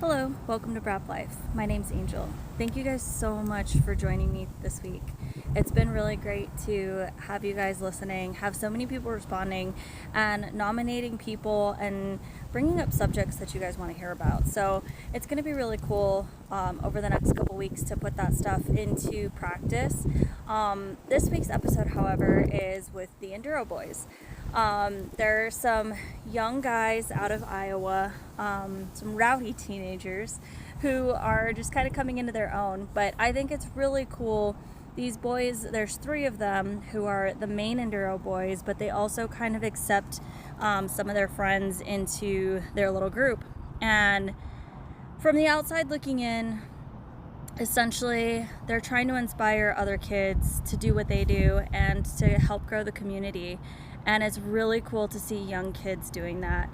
Hello, welcome to Brap Life. My name's Angel. Thank you guys so much for joining me this week. It's been really great to have you guys listening, have so many people responding, and nominating people and bringing up subjects that you guys want to hear about. So it's going to be really cool over the next couple weeks to put that stuff into practice. This week's episode, however, is with the Enduro Boys. There are some young guys out of Iowa, some rowdy teenagers who are just kind of coming into their own, but I think it's really cool. These boys, there's 3 of them who are the main Enduro Boys, but they also kind of accept some of their friends into their little group. And from the outside looking in, essentially they're trying to inspire other kids to do what they do and to help grow the community. And it's really cool to see young kids doing that.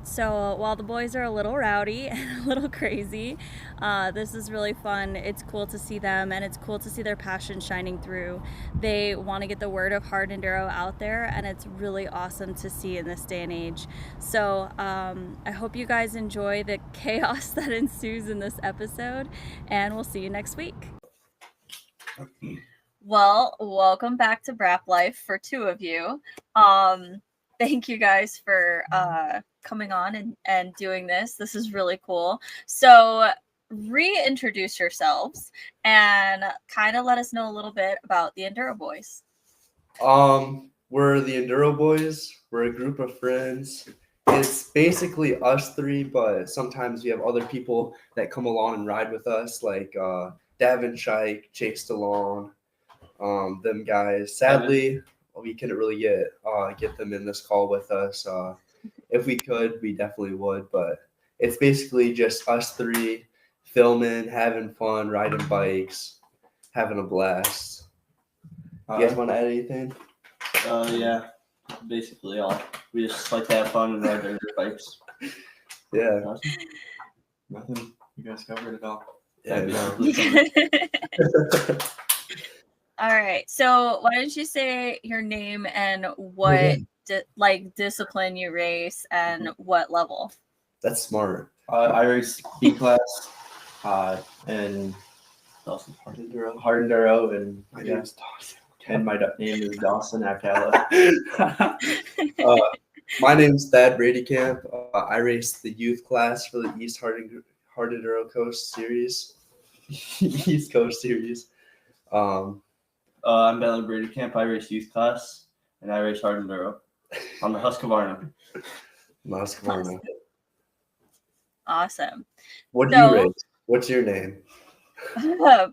So while the boys are a little rowdy and a little crazy, this is really fun. It's cool to see them, and it's cool to see their passion shining through. They want to get the word of hard enduro out there, and it's really awesome to see in this day and age. So I hope you guys enjoy the chaos that ensues in this episode, and we'll see you next week. Well, welcome back to Brap Life for 2 of you. Thank you guys for coming on and doing this. This is really cool. So reintroduce yourselves and kind of let us know a little bit about the Enduro Boys. We're the Enduro Boys. We're a group of friends. It's basically us 3, but sometimes we have other people that come along and ride with us, like Davin Shike, Jake Stallone, them guys. Sadly, we couldn't really get them in this call with us. If we could, we definitely would, but it's basically just us 3 filming, having fun, riding bikes, having a blast. You guys want to add anything? Yeah, basically all. We just like to have fun and ride our bikes. Yeah. Nothing. You guys covered it all. Yeah, All right. So why don't you say your name and what discipline you race and what level? That's smart. I race B class and Dawson hard enduro, and My name is Dawson. And my name is Dawson Akala. My name's Thad Bradycamp. I race the youth class for the East Hard Enduro Coast Series. East Coast Series. I'm Bentlee Bradycamp. I race youth class, and I race hard enduro. I'm the Husqvarna. Awesome. What do you race? What's your name?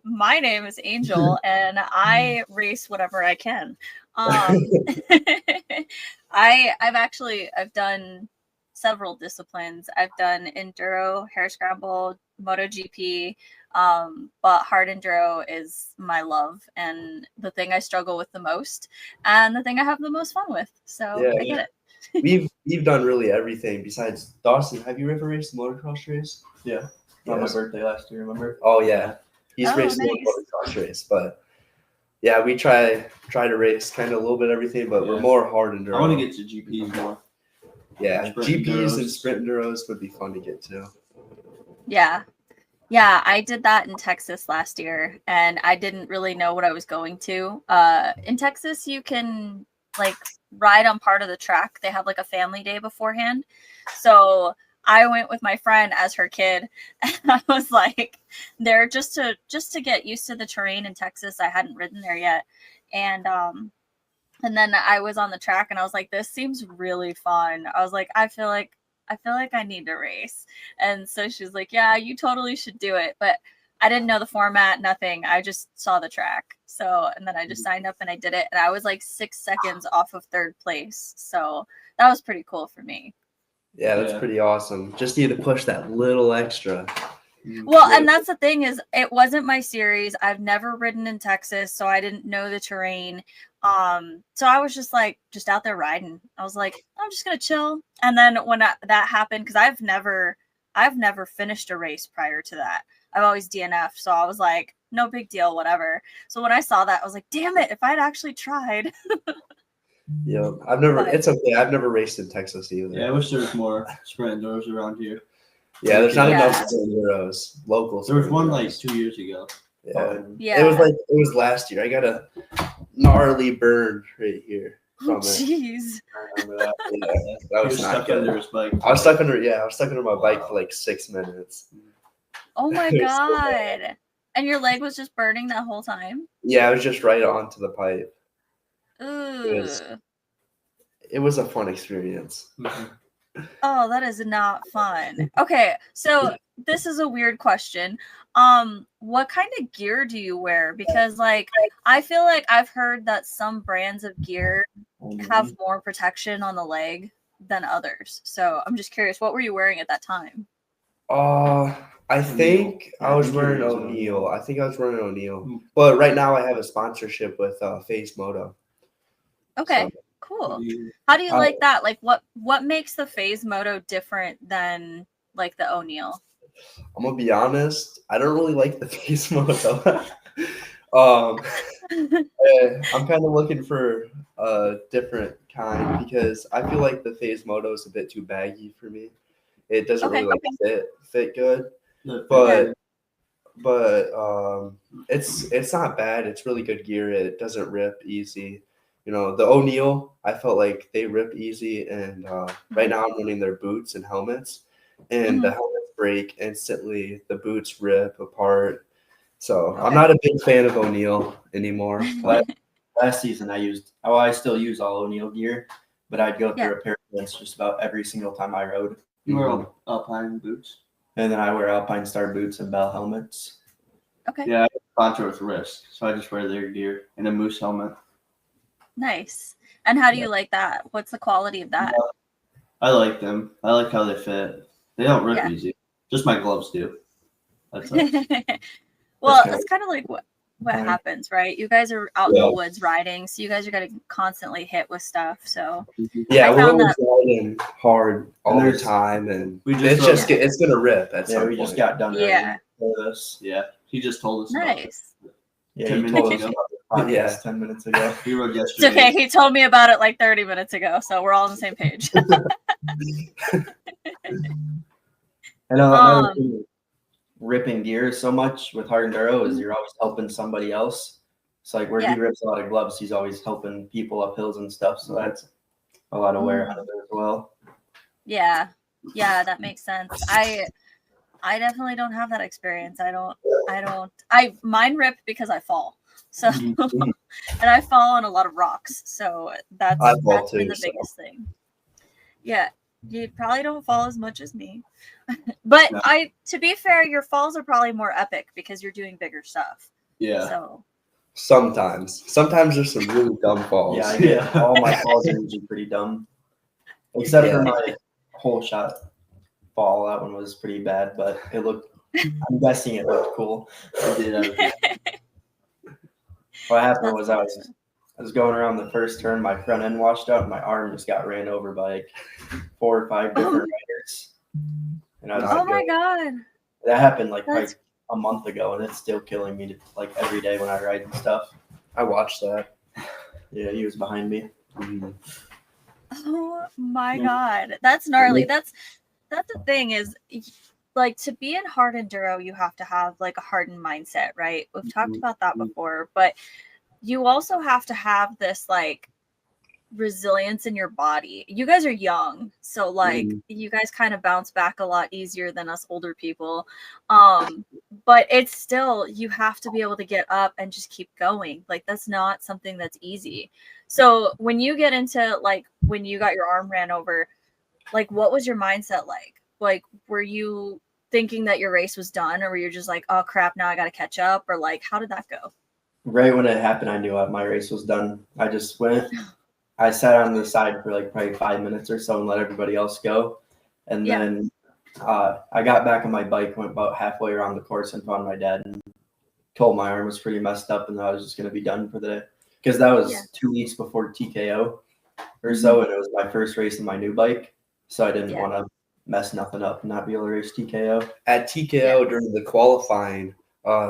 My name is Angel, and I race whatever I can. I've done several disciplines. I've done enduro, hare scramble, MotoGP, but hard enduro is my love and the thing I struggle with the most, and the thing I have the most fun with. So yeah, I get it. We've done really everything besides Dawson. Have you ever raced a motocross race? Yeah. On my birthday last year, remember? Oh yeah, he's raced nice. A motocross race, but yeah, we try to race kind of a little bit everything, but we're more hard enduro. I want to get to GPs more. Yeah, GPs and sprint enduros would be fun to get to. Yeah, I did that in Texas last year, and I didn't really know what I was going to. In Texas, you can like ride on part of the track. They have like a family day beforehand, so I went with my friend as her kid, and I was like there just to get used to the terrain in Texas. I hadn't ridden there yet, and then I was on the track, and I was like, this seems really fun. I was like, I feel like I need to race. And so she was like, yeah, you totally should do it. But I didn't know the format, nothing. I just saw the track. So, and then I just signed up and I did it. And I was like 6 seconds off of 3rd place. So that was pretty cool for me. Yeah, that's pretty awesome. Just need to push that little extra. Well, and that's the thing is it wasn't my series. I've never ridden in Texas, so I didn't know the terrain. So I was just out there riding. I was like, I'm just gonna chill. And then when that happened, because I've never finished a race prior to that. I've always DNF'd, so I was like, no big deal, whatever. So when I saw that, I was like, damn it, if I'd actually tried. Yeah, it's okay. I've never raced in Texas either. Yeah, I wish there was more sprint enduros around here. Yeah, there's not Yeah. enough Enduros, locals. There was one like 2 years ago. Yeah. Yeah. It was last year. I got a gnarly burn right here Oh, from it. jeez. I remember that. Yeah, that He was was not stuck good. under his bike. I was stuck under my bike for like 6 minutes. Oh my It was so God. And your leg was just burning that whole time? Yeah, I was just right onto the pipe. Ooh. It was a fun experience. Oh, that is not fun. Okay, so this is a weird question. What kind of gear do you wear? Because like I feel like I've heard that some brands of gear have more protection on the leg than others. So I'm just curious, what were you wearing at that time? I think I was wearing O'Neill. I think I was wearing O'Neill. But right now I have a sponsorship with FaZe Moto. Okay, So, cool. How do you like that? Like what makes the FaZe Moto different than like the O'Neill? I'm gonna be honest, I don't really like the FaZe Moto. I'm kind of looking for a different kind because I feel like the FaZe Moto is a bit too baggy for me. It doesn't really like fit good. But it's not bad. It's really good gear. It doesn't rip easy. You know, the O'Neill, I felt like they rip easy, and right now I'm running their boots and helmets, and the helmets break instantly. The boots rip apart. So I'm not a big fan of O'Neill anymore. Last season I still use all O'Neill gear, but I'd go through a pair of boots just about every single time I rode. You wear Alpine boots? And then I wear Alpine Star boots and Bell helmets. Okay. Yeah, I have Contour's wrist, so I just wear their gear and a moose helmet. Nice. And how do you like that? What's the quality of that? I like them. I like how they fit. They don't rip easy. Just my gloves do. That's it. Well, it's kind of like what happens, right? You guys are out in the woods riding, so you guys are getting constantly hit with stuff. So yeah, we're always riding hard all the time, and it's gonna rip at some point. We just got done riding for this. Yeah, he just told us. Nice. Yeah, he told us about the podcast 10 minutes ago. We rode yesterday. It's okay. He told me about it like 30 minutes ago, so we're all on the same page. I know another thing, ripping gear so much with hard enduro is you're always helping somebody else. So like where he rips a lot of gloves, he's always helping people up hills and stuff. So that's a lot of wear out of it as well. Yeah, that makes sense. I definitely don't have that experience. Mine rip because I fall. So and I fall on a lot of rocks. So that's been the biggest thing. Yeah. You probably don't fall as much as me. But to be fair, your falls are probably more epic because you're doing bigger stuff. Yeah. So sometimes there's some really dumb falls. Yeah. All my falls are usually pretty dumb. Except for my whole shot fall. That one was pretty bad, but I'm guessing it looked cool. It did. What happened was I was going around the first turn, my front end washed out, and my arm just got ran over by like 4 or 5 different riders. And I was my God. That happened like a month ago, and it's still killing me like every day when I ride and stuff. I watched that. Yeah, he was behind me. Oh my God. That's gnarly. That's the thing is, like, to be in hard enduro, you have to have like a hardened mindset, right? We've talked about that before, but you also have to have this like resilience in your body. You guys are young, so like you guys kind of bounce back a lot easier than us older people. But it's still, you have to be able to get up and just keep going. Like that's not something that's easy. So when you get into like when you got your arm ran over, like what was your mindset like? Like were you thinking that your race was done, or were you just like, oh crap, now I got to catch up? Or like how did that go? Right when it happened, I knew my race was done. I just went. I sat on the side for like probably 5 minutes or so and let everybody else go. And then I got back on my bike, went about halfway around the course and found my dad and told my arm was pretty messed up and that I was just going to be done for the day. Because that was 2 weeks before TKO or so, and it was my first race in my new bike. So I didn't want to mess nothing up and not be able to race TKO. At TKO during the qualifying,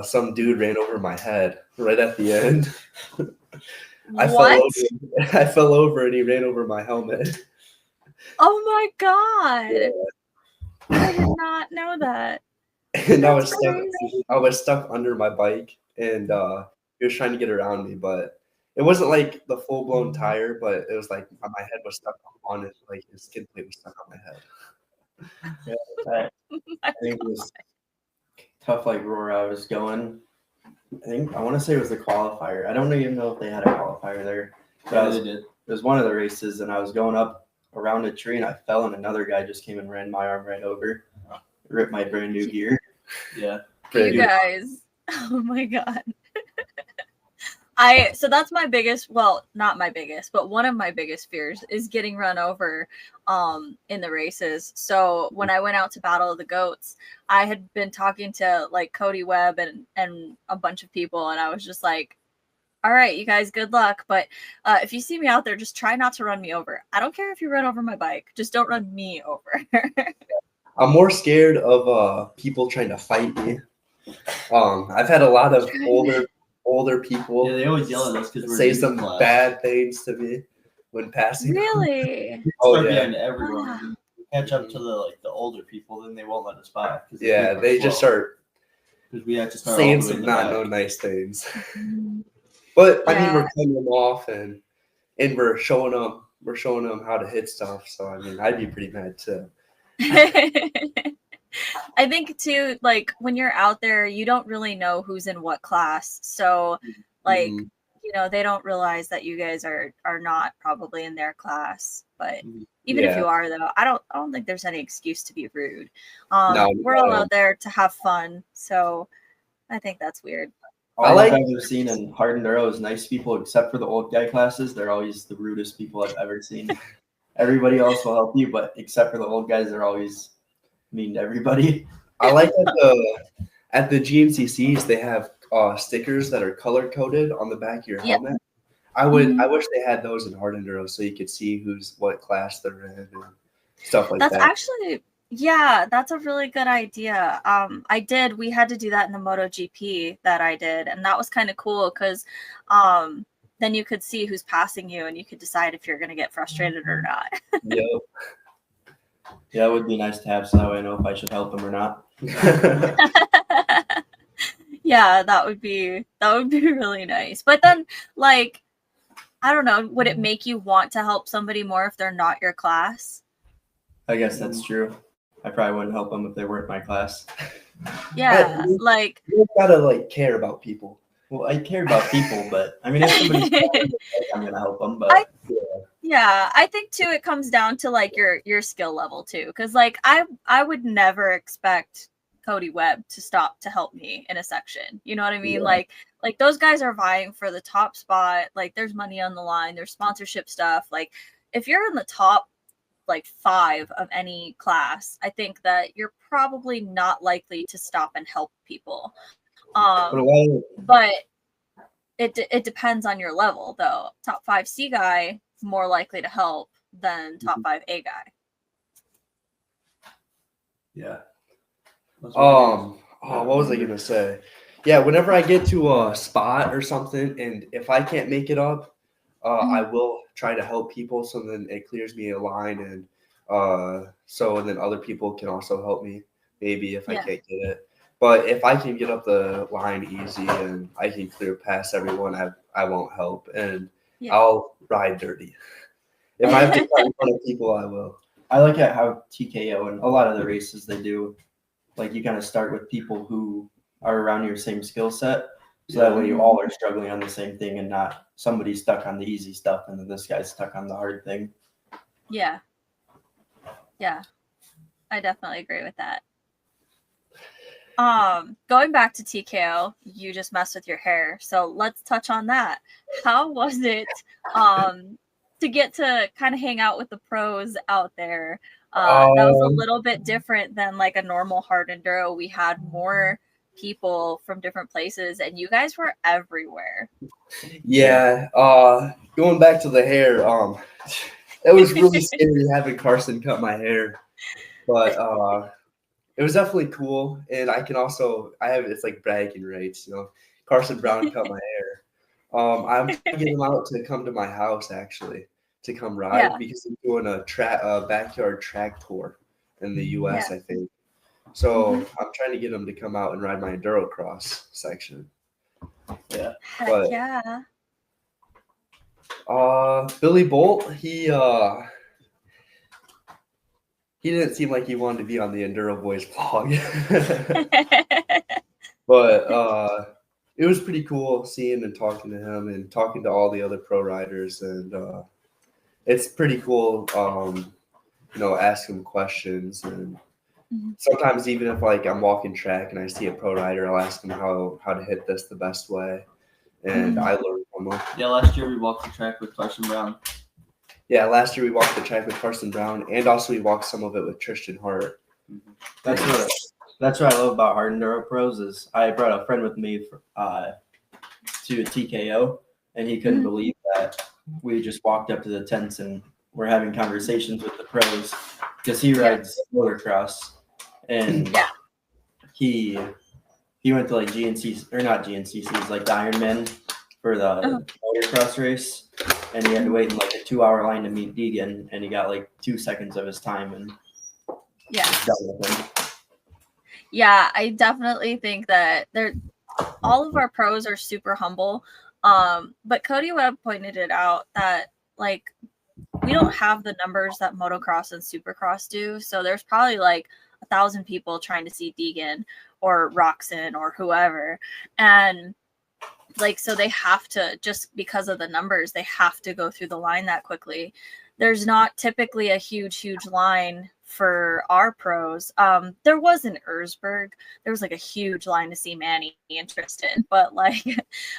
some dude ran over my head right at the end. I fell over and he ran over my helmet. Oh my God. I did not know that. And That's crazy. I was stuck under my bike, and he was trying to get around me, but it wasn't like the full blown tire, but it was like my head was stuck on it, like his skin plate was stuck on my head. Yeah, I think it was tough. Like where I was going, I want to say it was the qualifier. I don't even know if they had a qualifier there, but They did. it was one of the races, and I was going up around a tree, and I fell, and another guy just came and ran my arm right over, ripped my brand new gear. Yeah. You guys. Oh my God. So that's my biggest, well, not my biggest, but one of my biggest fears is getting run over in the races. So when I went out to Battle of the Goats, I had been talking to like Cody Webb and a bunch of people, and I was just like, all right, you guys, good luck. But if you see me out there, just try not to run me over. I don't care if you run over my bike. Just don't run me over. I'm more scared of people trying to fight me. I've had a lot of older people Yeah, they always yell at us because we're say in some class. bad things to me when passing. Really? Oh Start yeah, behind everyone. We catch up to the older people, then they won't let us by. yeah. They just start because we have to start saying all the way some in the not back. no nice things. But I mean, Yeah. we're cutting them off and we're showing them how to hit stuff. So I mean, I'd be pretty mad too. I think too, like when you're out there, you don't really know who's in what class. So like, Mhm. you know, they don't realize that you guys are not probably in their class. But even if Yeah. you are though, I don't think there's any excuse to be rude. No, We're all out there to have fun. So I think that's weird. All I like- I've ever seen in hard enduro is nice people, except for the old guy classes. They're always the rudest people I've ever seen. Everybody else will help you, but except for the old guys, they're always mean to everybody. I like at the GNCCs they have stickers that are color coded on the back of your Yeah. helmet. I wish they had those in hard enduro so you could see who's what class they're in and stuff like That's that. actually, yeah, that's a really good idea. We had to do that in the MotoGP that I did, and that was kind of cool because then you could see who's passing you and you could decide if you're going to get frustrated or not. Yep. Yeah, it would be nice to have so that way I know if I should help them or not. Yeah, that would be really nice. But then like I don't know, would it make you want to help somebody more if they're not your class? I guess that's true. I probably wouldn't help them if they weren't my class. Yeah, like You gotta like care about people. Well, I care about people, but I mean, if somebody's I'm gonna help them. But yeah, I think too it comes down to like your skill level too, because like I would never expect Cody Webb to stop to help me in a section. You know what I mean? Yeah. Like those guys are vying for the top spot. Like there's money on the line. There's sponsorship stuff. Like if you're in the top like 5 of any class, I think that you're probably not likely to stop and help people. But it depends on your level though. Top 5 C guy more likely to help than top 5 A guy. yeah. What was I gonna say? Yeah, whenever I get to a spot or something, and if I can't make it up, I will try to help people. So then it clears me a line, and then other people can also help me. Maybe if I can't get it, but if I can get up the line easy and I can clear past everyone, I won't help, and I'll ride dirty. If I have to cut in front of people, I will. I like how TKO and a lot of the races they do, like you kind of start with people who are around your same skill set. So that way you all are struggling on the same thing and not somebody stuck on the easy stuff and then this guy's stuck on the hard thing. Yeah. Yeah. I definitely agree with that. Going back to TKO, you just messed with your hair. So let's touch on that. How was it to get to kind of hang out with the pros out there? That was a little bit different than like a normal hard enduro. We had more people from different places and you guys were everywhere. Yeah. Going back to the hair, it was really scary having Carson cut my hair. But it was definitely cool. And it's like bragging rights, you know. Carson Brown cut my hair. I'm trying to get him out to come to my house actually to come ride because he's doing a backyard track tour in the U.S. I think. So I'm trying to get him to come out and ride my enduro cross section. Yeah. Heck But yeah. Billy Bolt, he didn't seem like he wanted to be on the Enduro Boys vlog. But it was pretty cool seeing and talking to him and talking to all the other pro riders, and it's pretty cool, ask him questions, and sometimes even if like I'm walking track and I see a pro rider, I'll ask him how to hit this the best way, and I learn from him. Yeah, last year we walked the track with Carson Brown. Yeah, last year we walked the track with Carson Brown, and also we walked some of it with Tristan Hart. That's what I love about hard enduro pros is I brought a friend with me to a TKO, and he couldn't believe that we just walked up to the tents and we're having conversations with the pros because he rides motocross, and he went to like GNC or not GNCC's, like the Ironman for the motocross race, and he had to wait in like a 2-hour line to meet Deegan, and he got like 2 seconds of his time and dealt with him. Yeah, I definitely think that all of our pros are super humble. But Cody Webb pointed it out that like we don't have the numbers that motocross and supercross do. So there's probably like 1,000 people trying to see Deegan or Roxon or whoever. And like, so they have to, just because of the numbers, they have to go through the line that quickly. There's not typically a huge line for our pros. There was in Erzberg. There was like a huge line to see Manny and Tristan, but like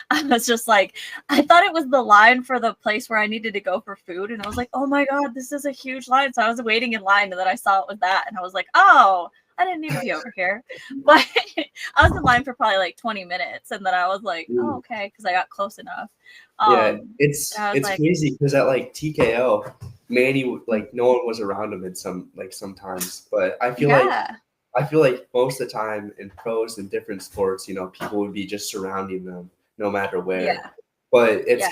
I was just like, I thought it was the line for the place where I needed to go for food, and I was like, oh my god, this is a huge line. So I was waiting in line, and then I saw it was that, and I was like, oh, I didn't need to be over here. But I was in line for probably like 20 minutes, and then I was like, oh, okay, because I got close enough. It's like, crazy because at like TKO, Manny, like no one was around him in sometimes, but I feel like most of the time in pros and different sports, people would be just surrounding them no matter where. Yeah. But it's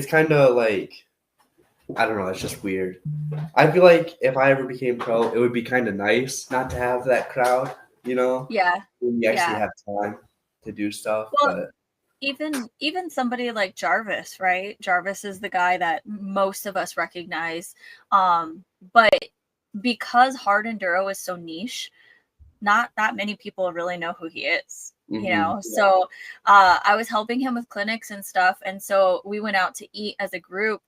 kind of like, I don't know, it's just weird. I feel like if I ever became pro, it would be kind of nice not to have that crowd, Yeah. when you actually have time to do stuff. Well, but even somebody like Jarvis, right? Jarvis is the guy that most of us recognize. But because hard enduro is so niche, not that many people really know who he is. So I was helping him with clinics and stuff, and so we went out to eat as a group,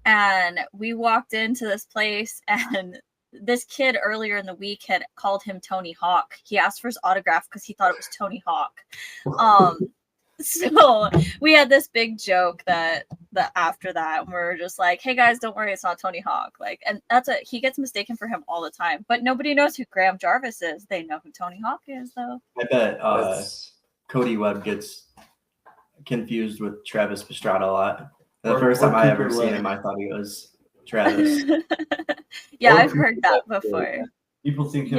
and we walked into this place, and this kid earlier in the week had called him Tony Hawk. He asked for his autograph because he thought it was Tony Hawk. So we had this big joke that after that we're just like, hey guys, don't worry, it's not Tony Hawk. Like, and he gets mistaken for him all the time, but nobody knows who Graham Jarvis is. They know who Tony Hawk is though. I bet Cody Webb gets confused with Travis Pastrana a lot. The first time I ever seen him, I thought he was Travis. Yeah, I've heard that before. People think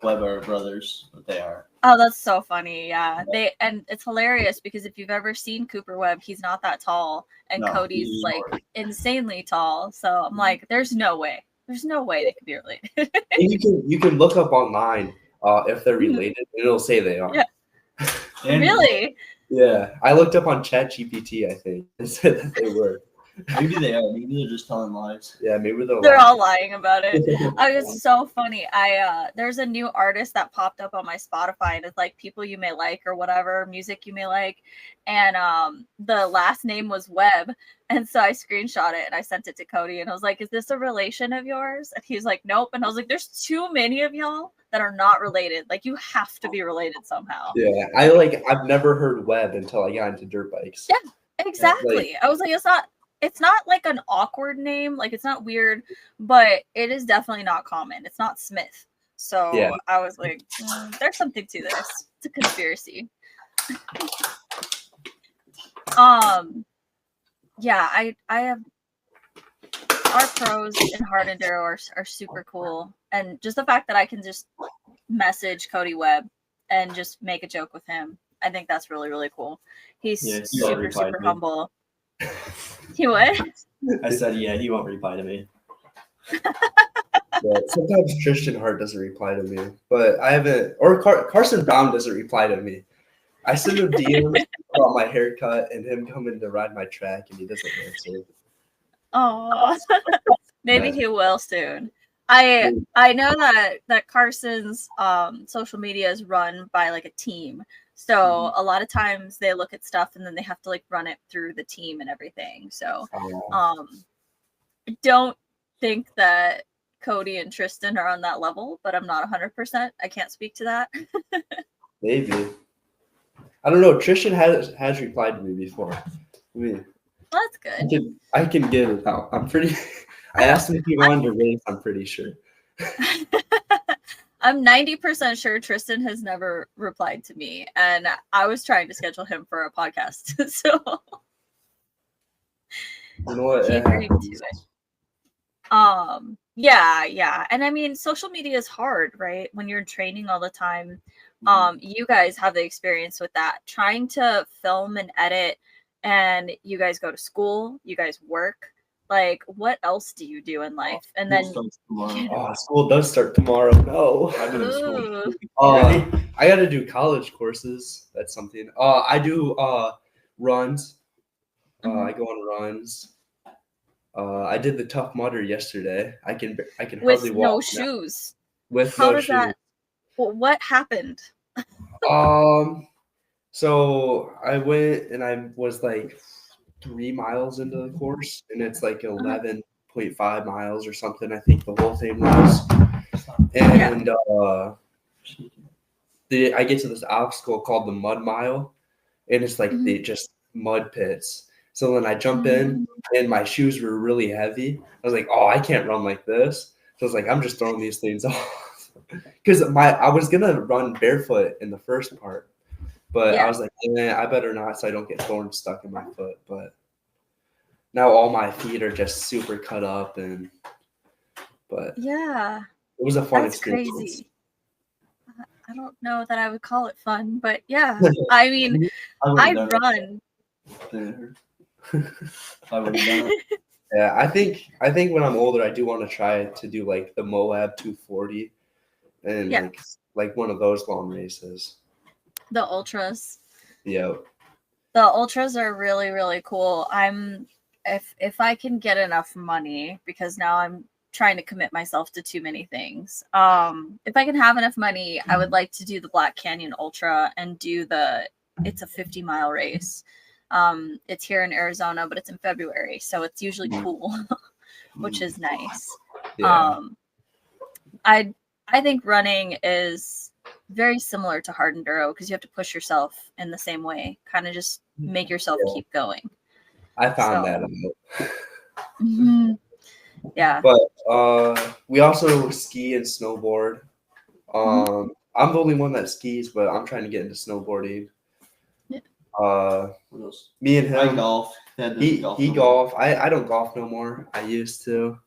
Webb are brothers, but they are. Oh, that's so funny. Yeah. And it's hilarious because if you've ever seen Cooper Webb, he's not that tall, and Cody's like insanely tall. So I'm like, there's no way they could be related. And you can look up online if they're related, and it'll say they are. Yeah. Really? Yeah, I looked up on ChatGPT, I think, and said that they were. Maybe they are. Maybe they're just telling lies. Yeah, maybe they're all lying about it. It's so funny. There's a new artist that popped up on my Spotify, and it's like people you may like or whatever, music you may like. And the last name was Webb. And so I screenshot it and I sent it to Cody, and I was like, is this a relation of yours? And he's like, nope. And I was like, there's too many of y'all that are not related. Like, you have to be related somehow. Yeah, I've never heard Webb until I got into dirt bikes. Yeah, exactly. I was like, it's not like an awkward name, like it's not weird, but it is definitely not common. It's not Smith. So yeah. I was like, there's something to this. It's a conspiracy. Yeah, I have our pros in hard enduro are super cool, and just the fact that I can just message Cody Webb and just make a joke with him, I think that's really, really cool. He's super humble. He what? I said, yeah, he won't reply to me. But sometimes Tristan Hart doesn't reply to me, but I haven't, or Carson Brown doesn't reply to me. I send him DMs about my haircut and him coming to ride my track, and he doesn't answer. Oh, maybe he will soon. I know that Carson's social media is run by like a team. So a lot of times they look at stuff and then they have to like run it through the team and everything. So I don't think that Cody and Tristan are on that level, but I'm not 100%. I can't speak to that. Maybe. I don't know. Tristan has replied to me before. I mean, Well, that's good. I can get it out. I'm pretty. I asked him if he wanted to race. I'm pretty sure. I'm 90% sure Tristan has never replied to me, and I was trying to schedule him for a podcast. So You know what? he agreed to it. Yeah. And I mean, social media is hard, right? When you're training all the time. You guys have the experience with that. Trying to film and edit, and you guys go to school, you guys work. Like, what else do you do in life? And then School does start tomorrow. No. I've been in school. Ooh. I got to do college courses. That's something. I do runs. I go on runs. I did the Tough Mudder yesterday. I can With hardly walk no now. shoes. With How no does shoes. that? Well, what happened? So I went and I was like 3 miles into the course, and it's like 11.5 miles or something. I think the whole thing was. And I get to this obstacle called the Mud Mile, and it's like they just mud pits. So then I jump in, and my shoes were really heavy. I was like, oh, I can't run like this. So I was like, I'm just throwing these things off. Because I was going to run barefoot in the first part. But I was like, I better not so I don't get thorns stuck in my foot. But now all my feet are just super cut up. But Yeah. It was a fun That's experience. crazy. I don't know that I would call it fun, but yeah. I mean, I run. Yeah, I think when I'm older, I do want to try to do like the Moab 240 and like one of those long races. The ultras. Yeah. The ultras are really, really cool. If I can get enough money, because now I'm trying to commit myself to too many things. If I can have enough money, I would like to do the Black Canyon Ultra and do it's a 50-mile race. It's here in Arizona, but it's in February, so it's usually cool, which is nice. Yeah. I think running is very similar to hard enduro because you have to push yourself in the same way, kind of just make yourself keep going. I found that out. Yeah. But we also ski and snowboard. I'm the only one that skis, but I'm trying to get into snowboarding. Me and him. I golf. He golf. I don't golf no more. I used to.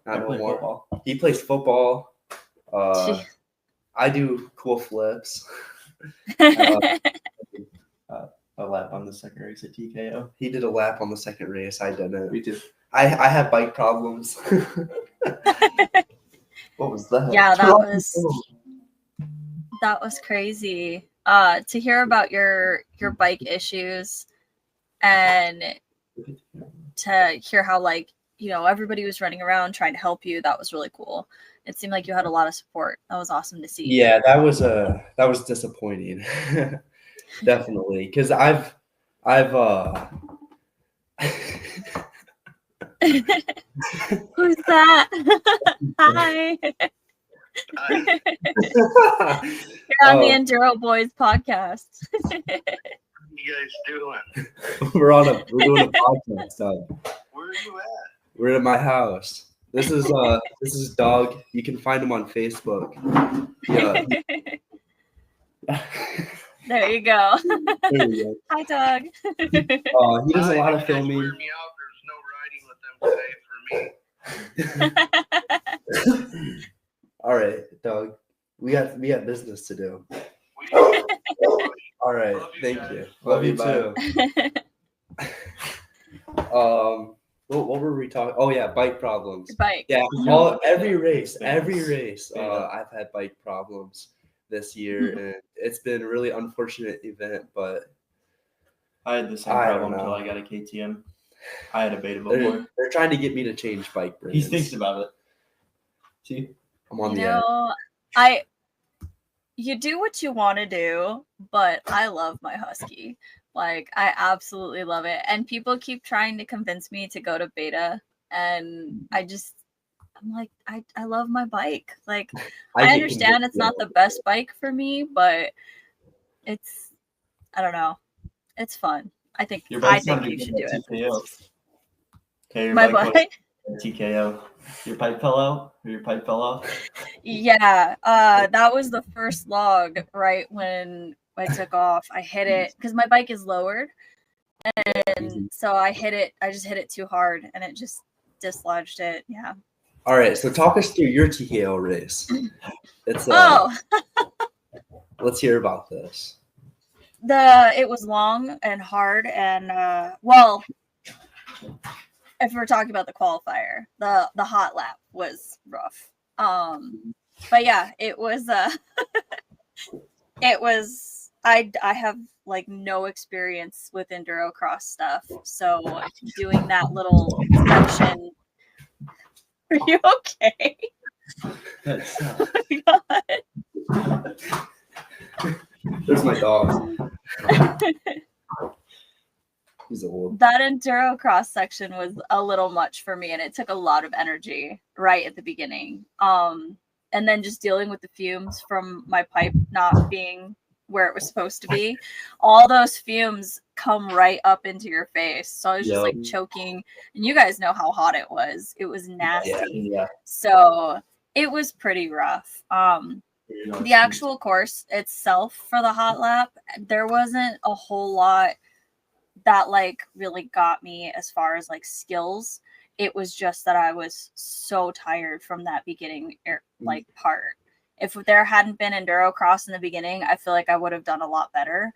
Not no more. Football. He plays football. I do cool flips. A lap on the second race at TKO. He did a lap on the second race. I didn't. Me too. I have bike problems. What was that? Yeah, that was crazy. To hear about your bike issues and to hear how everybody was running around trying to help you, that was really cool. It seemed like you had a lot of support. That was awesome to see. Yeah, that was disappointing. Definitely, because I've Who's that? Hi. You're on the Enduro Boys podcast. What you guys doing? We're doing a podcast. Where are you at? We're at my house. This is Doug. You can find him on Facebook. Yeah. There you go. There you go. Hi, Doug. He does a lot of You guys filming. wear me out. There's no riding with them today for me. All right, Doug. We got business to do. All right. Thank you. Love you too. What were we talking? Oh yeah, bike problems. Bike. Yeah, every race, Yeah. I've had bike problems this year, and it's been a really unfortunate event. But I had the same I don't problem until know. I got a KTM. I had a beta they're, before. they're trying to get me to change bike brands. He thinks about it. See? I'm on You the edge. know, you do what you want to do, but I love my Husky. Like, I absolutely love it. And people keep trying to convince me to go to beta. And I'm like, I love my bike. Like, I get understand convinced, it's not the best bike for me, but I don't know. It's fun. I think Your I bike's not think you good should do at it. TKO. Okay, your My bike bike? was TKO. Your pipe fell out? Or your pipe fell off? Yeah, that was the first log right when I took off. I hit it because my bike is lowered, and so I just hit it too hard, and it just dislodged it. Yeah. All right, so talk us through your TKO race. It's let's hear about this. It was long and hard, and well, if we're talking about the qualifier, the hot lap was rough. But yeah, it was it was I have like no experience with enduro cross stuff, so doing that little section. Are you okay? That's Oh my God. There's my dog. He's old. That enduro cross section was a little much for me, and it took a lot of energy right at the beginning. And then just dealing with the fumes from my pipe not being where it was supposed to be. All those fumes come right up into your face. So I was just like choking, and you guys know how hot it was. It was nasty. Yeah. So it was pretty rough. The actual course itself for the hot lap, there wasn't a whole lot that like really got me as far as like skills. It was just that I was so tired from that beginning like part. If there hadn't been enduro cross in the beginning, I feel like I would have done a lot better,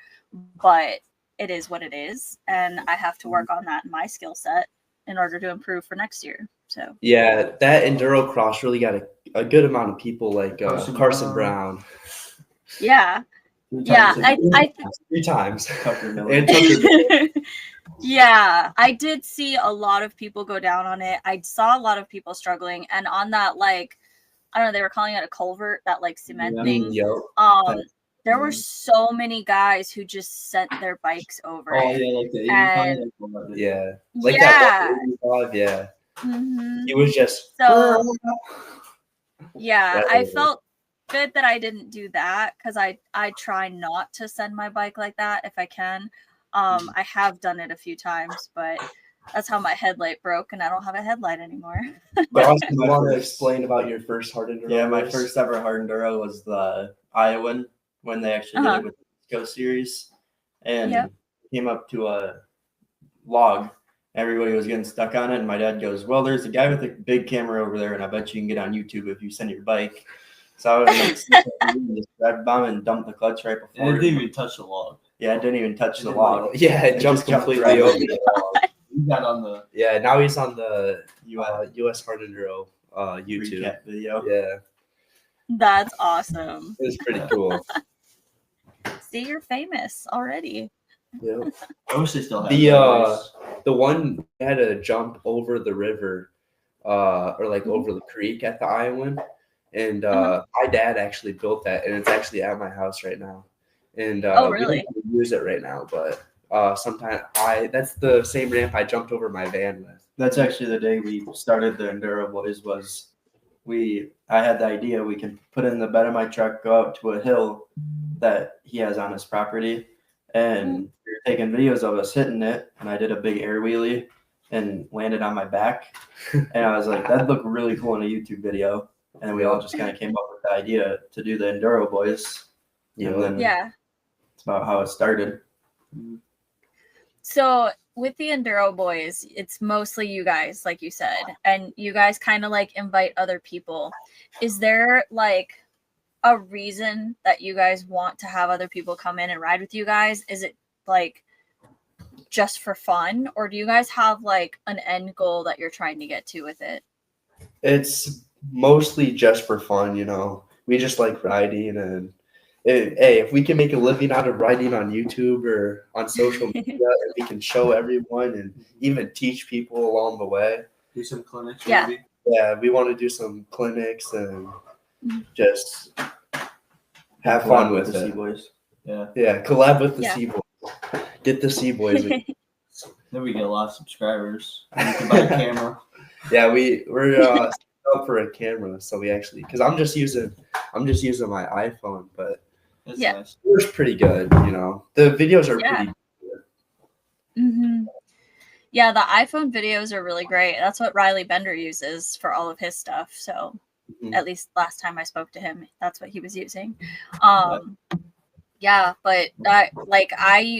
but it is what it is, and I have to work on that in my skill set in order to improve for next year. So yeah, that enduro cross really got a good amount of people, like Carson Brown. Yeah. Yeah, I 3 times. Tucker Miller. And Tucker. Yeah, I did see a lot of people go down on it. I saw a lot of people struggling, and on that, like, I don't know, they were calling it a culvert, that like cement thing. There were so many guys who just sent their bikes over Oh, it. yeah, like the 85. Yeah. Like Yeah. that 85, yeah. Mhm. He was just So, yeah, That I was- felt good that I didn't do that because I try not to send my bike like that if I can. I have done it a few times, but that's how my headlight broke, and I don't have a headlight anymore. Dawson, you want to explain about your first hard enduro? Yeah, my race? first ever hard enduro was the Iowan when they actually did it with the Go series, and came up to a log. Everybody was getting stuck on it, and my dad goes, "Well, there's a guy with a big camera over there, and I bet you can get on YouTube if you send your bike." So I was like, just red bomb and dumped the clutch right And before. it didn't even touch the log. Yeah, it didn't even touch the log. Yeah, it jumped completely over the log. You got on the Yeah, now he's on the US US Hard Enduro YouTube. recap video. Yeah, That's awesome. it was pretty cool. See, you're famous already. Yeah. I wish they still had The one we had to jump over the river, or like over the creek at the Iowan, and my dad actually built that, and it's actually at my house right now. And Oh, we really? don't use it right now, but sometimes that's the same ramp I jumped over my van with. That's actually the day we started the Enduro Boys. I had the idea we could put in the bed of my truck, go out to a hill that he has on his property, and we were taking videos of us hitting it, and I did a big air wheelie and landed on my back, and I was like, that'd look really cool in a YouTube video, and we all just kind of came up with the idea to do the Enduro Boys, and then Yeah. it's about how it started. So with the Enduro Boys, it's mostly you guys, like you said, and you guys kind of like invite other people. Is there like a reason that you guys want to have other people come in and ride with you guys? Is it like just for fun, or do you guys have like an end goal that you're trying to get to with it? It's mostly just for fun, you know. We just like riding, and hey, if we can make a living out of riding on YouTube or on social media, and we can show everyone and even teach people along the way. Do some clinics, Yeah. maybe. Yeah, we want to do some clinics and Mhm. just have fun with the it. C-Boys. Yeah. Yeah, collab with the Yeah. C Boys. Get the C Boys. Then we get a lot of subscribers. And you can buy a camera. Yeah, we're up for a camera, so we actually, because I'm just using my iPhone, but It's Yeah. nice. it was pretty good. You know, the videos are Yeah. pretty good. Mm-hmm. Yeah, the iPhone videos are really great. That's what Riley Bender uses for all of his stuff. So Mhm. at least last time I spoke to him, that's what he was using. Yeah, but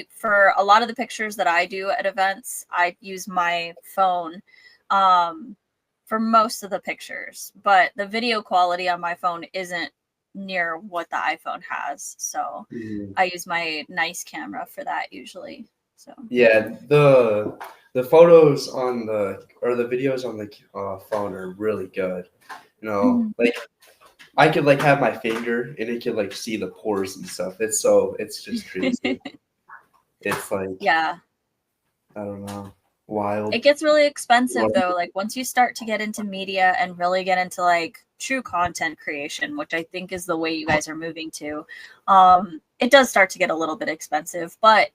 for a lot of the pictures that I do at events, I use my phone for most of the pictures, but the video quality on my phone isn't near what the iPhone has. So Mhm. I use my nice camera for that usually. So Yeah, the photos on the videos on the phone are really good. You know, Mhm. like I could like have my finger and it could like see the pores and stuff. It's just crazy. It's like yeah. I don't know, wild. It gets really expensive though. Like once you start to get into media and really get into like true content creation, which I think is the way you guys are moving to, it does start to get a little bit expensive, but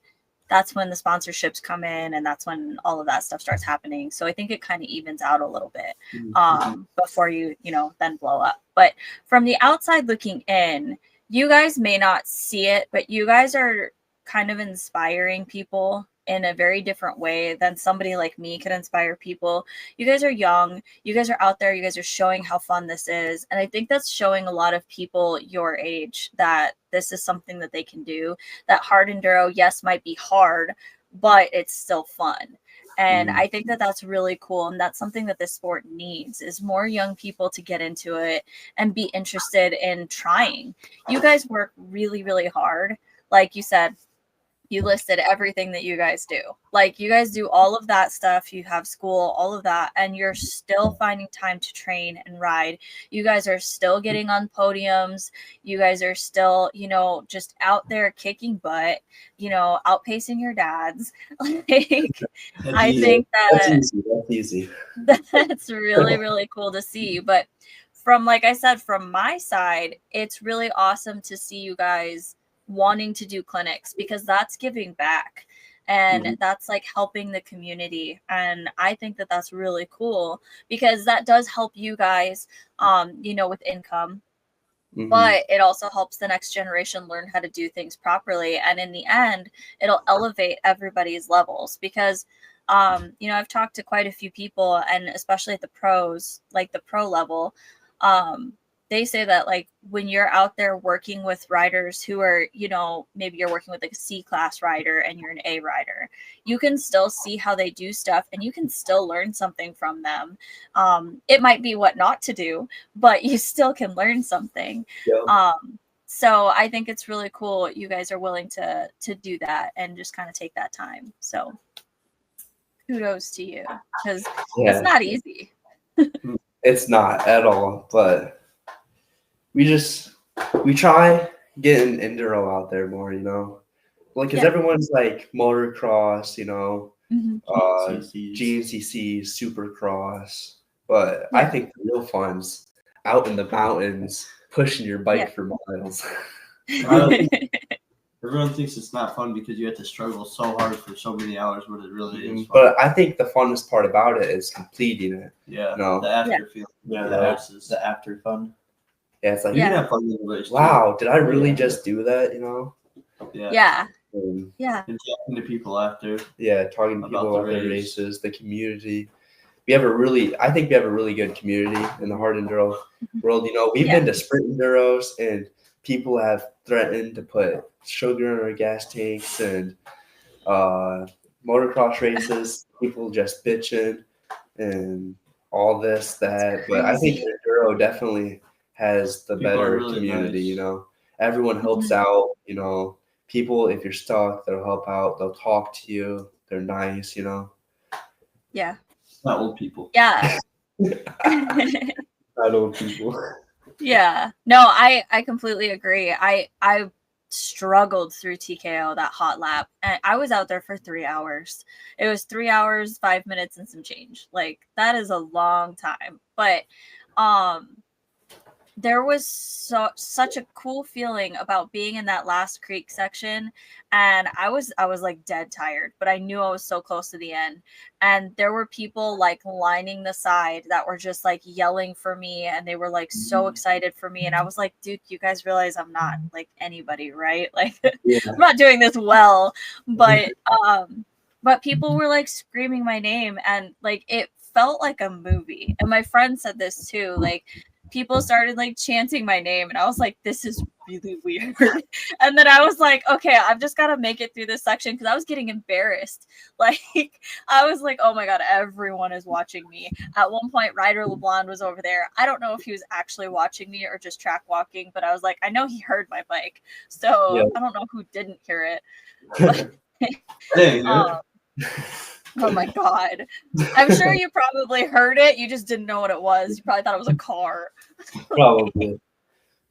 that's when the sponsorships come in and that's when all of that stuff starts happening. So I think it kind of evens out a little bit before you then blow up. But from the outside looking in, you guys may not see it, but you guys are kind of inspiring people in a very different way than somebody like me could inspire people. You guys are young, you guys are out there, you guys are showing how fun this is. And I think that's showing a lot of people your age that this is something that they can do, that hard enduro, yes, might be hard, but it's still fun. And I think that that's really cool. And that's something that this sport needs, is more young people to get into it and be interested in trying. You guys work really, really hard. Like you said, you listed everything that you guys do. Like you guys do all of that stuff. You have school, all of that, and you're still finding time to train and ride. You guys are still getting on podiums. You guys are still, just out there kicking butt, outpacing your dads. Like, I think That's that easy. That's easy. that's really, really cool to see. But like I said, from my side, it's really awesome to see you guys wanting to do clinics, because that's giving back and that's like helping the community. And I think that that's really cool, because that does help you guys, with income. But it also helps the next generation learn how to do things properly. And in the end, it'll elevate everybody's levels, because, I've talked to quite a few people, and especially at the pros, like the pro level, they say that like when you're out there working with riders who are, maybe you're working with like a C class rider and you're an A rider, you can still see how they do stuff and you can still learn something from them. It might be what not to do, but you still can learn something. Yeah. So I think it's really cool you guys are willing to do that and just kind of take that time. So kudos to you, because it's not easy. It's not at all, but we try getting enduro out there more, like because everyone's like motocross, GNCC, Supercross, but I think the real fun's out in the mountains pushing your bike for miles. Everyone thinks it's not fun because you have to struggle so hard for so many hours, but it really is fun. But I think the funnest part about it is completing it. Yeah, No. the after feeling. Yeah, the after fun. Yeah, it's like, You can have fun in the race, wow, did I really just do that? Yeah. And, and talking to people after. Yeah, talking to people about the races, the community. I think we have a really good community in the hard enduro world. We've been to sprint enduros, and people have threatened to put sugar in our gas tanks, and motocross races, people just bitching and all this, that. But I think enduro definitely has the People better really community, nice. Everyone helps out, people, if you're stuck, they'll help out, they'll talk to you, they're nice, you know. Yeah. Not old people. Yeah. Not old people. Yeah. No, I completely agree. I struggled through TKO, that hot lap, and I was out there for 3 hours. It was 3 hours, 5 minutes and some change. Like, that is a long time. But there was such a cool feeling about being in that last creek section, and I was like dead tired, but I knew I was so close to the end, and there were people like lining the side that were just like yelling for me, and they were like so excited for me, and I was like, dude, you guys realize I'm not like anybody, right? Like, Yeah. I'm not doing this well, but people were like screaming my name, and like it felt like a movie. And my friend said this too, like, people started like chanting my name, and I was like, this is really weird. And then I was like, okay, I've just got to make it through this section, because I was getting embarrassed. Like, I was like, oh my god, everyone is watching me. At one point, Ryder LeBlanc was over there. I don't know if he was actually watching me or just track walking, but I was like, I know he heard my bike, so Yeah. I don't know who didn't hear it. But, Hey, oh my god, I'm sure you probably heard it, you just didn't know what it was. You probably thought it was a car. Probably.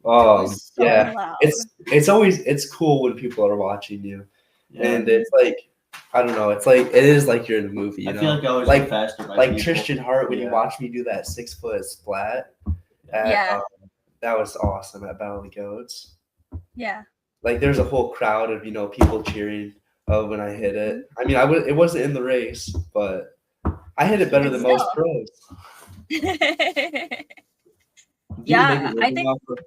Was so Yeah. loud. It's cool when people are watching you. yeah. And it's like, I don't know, it's like, it is like you're in a movie, you I know? feel like I always Like- go faster by Like people. Tristan Hart, when you Yeah. watch me do that 6-foot splat. Yeah. That was awesome at Battle of the Goats. Yeah. Like, there's a whole crowd of, you know, people cheering when I hit it. I mean, it wasn't in the race, but I hit it better than most Still. pros. Do you Yeah, make a I living think- off of,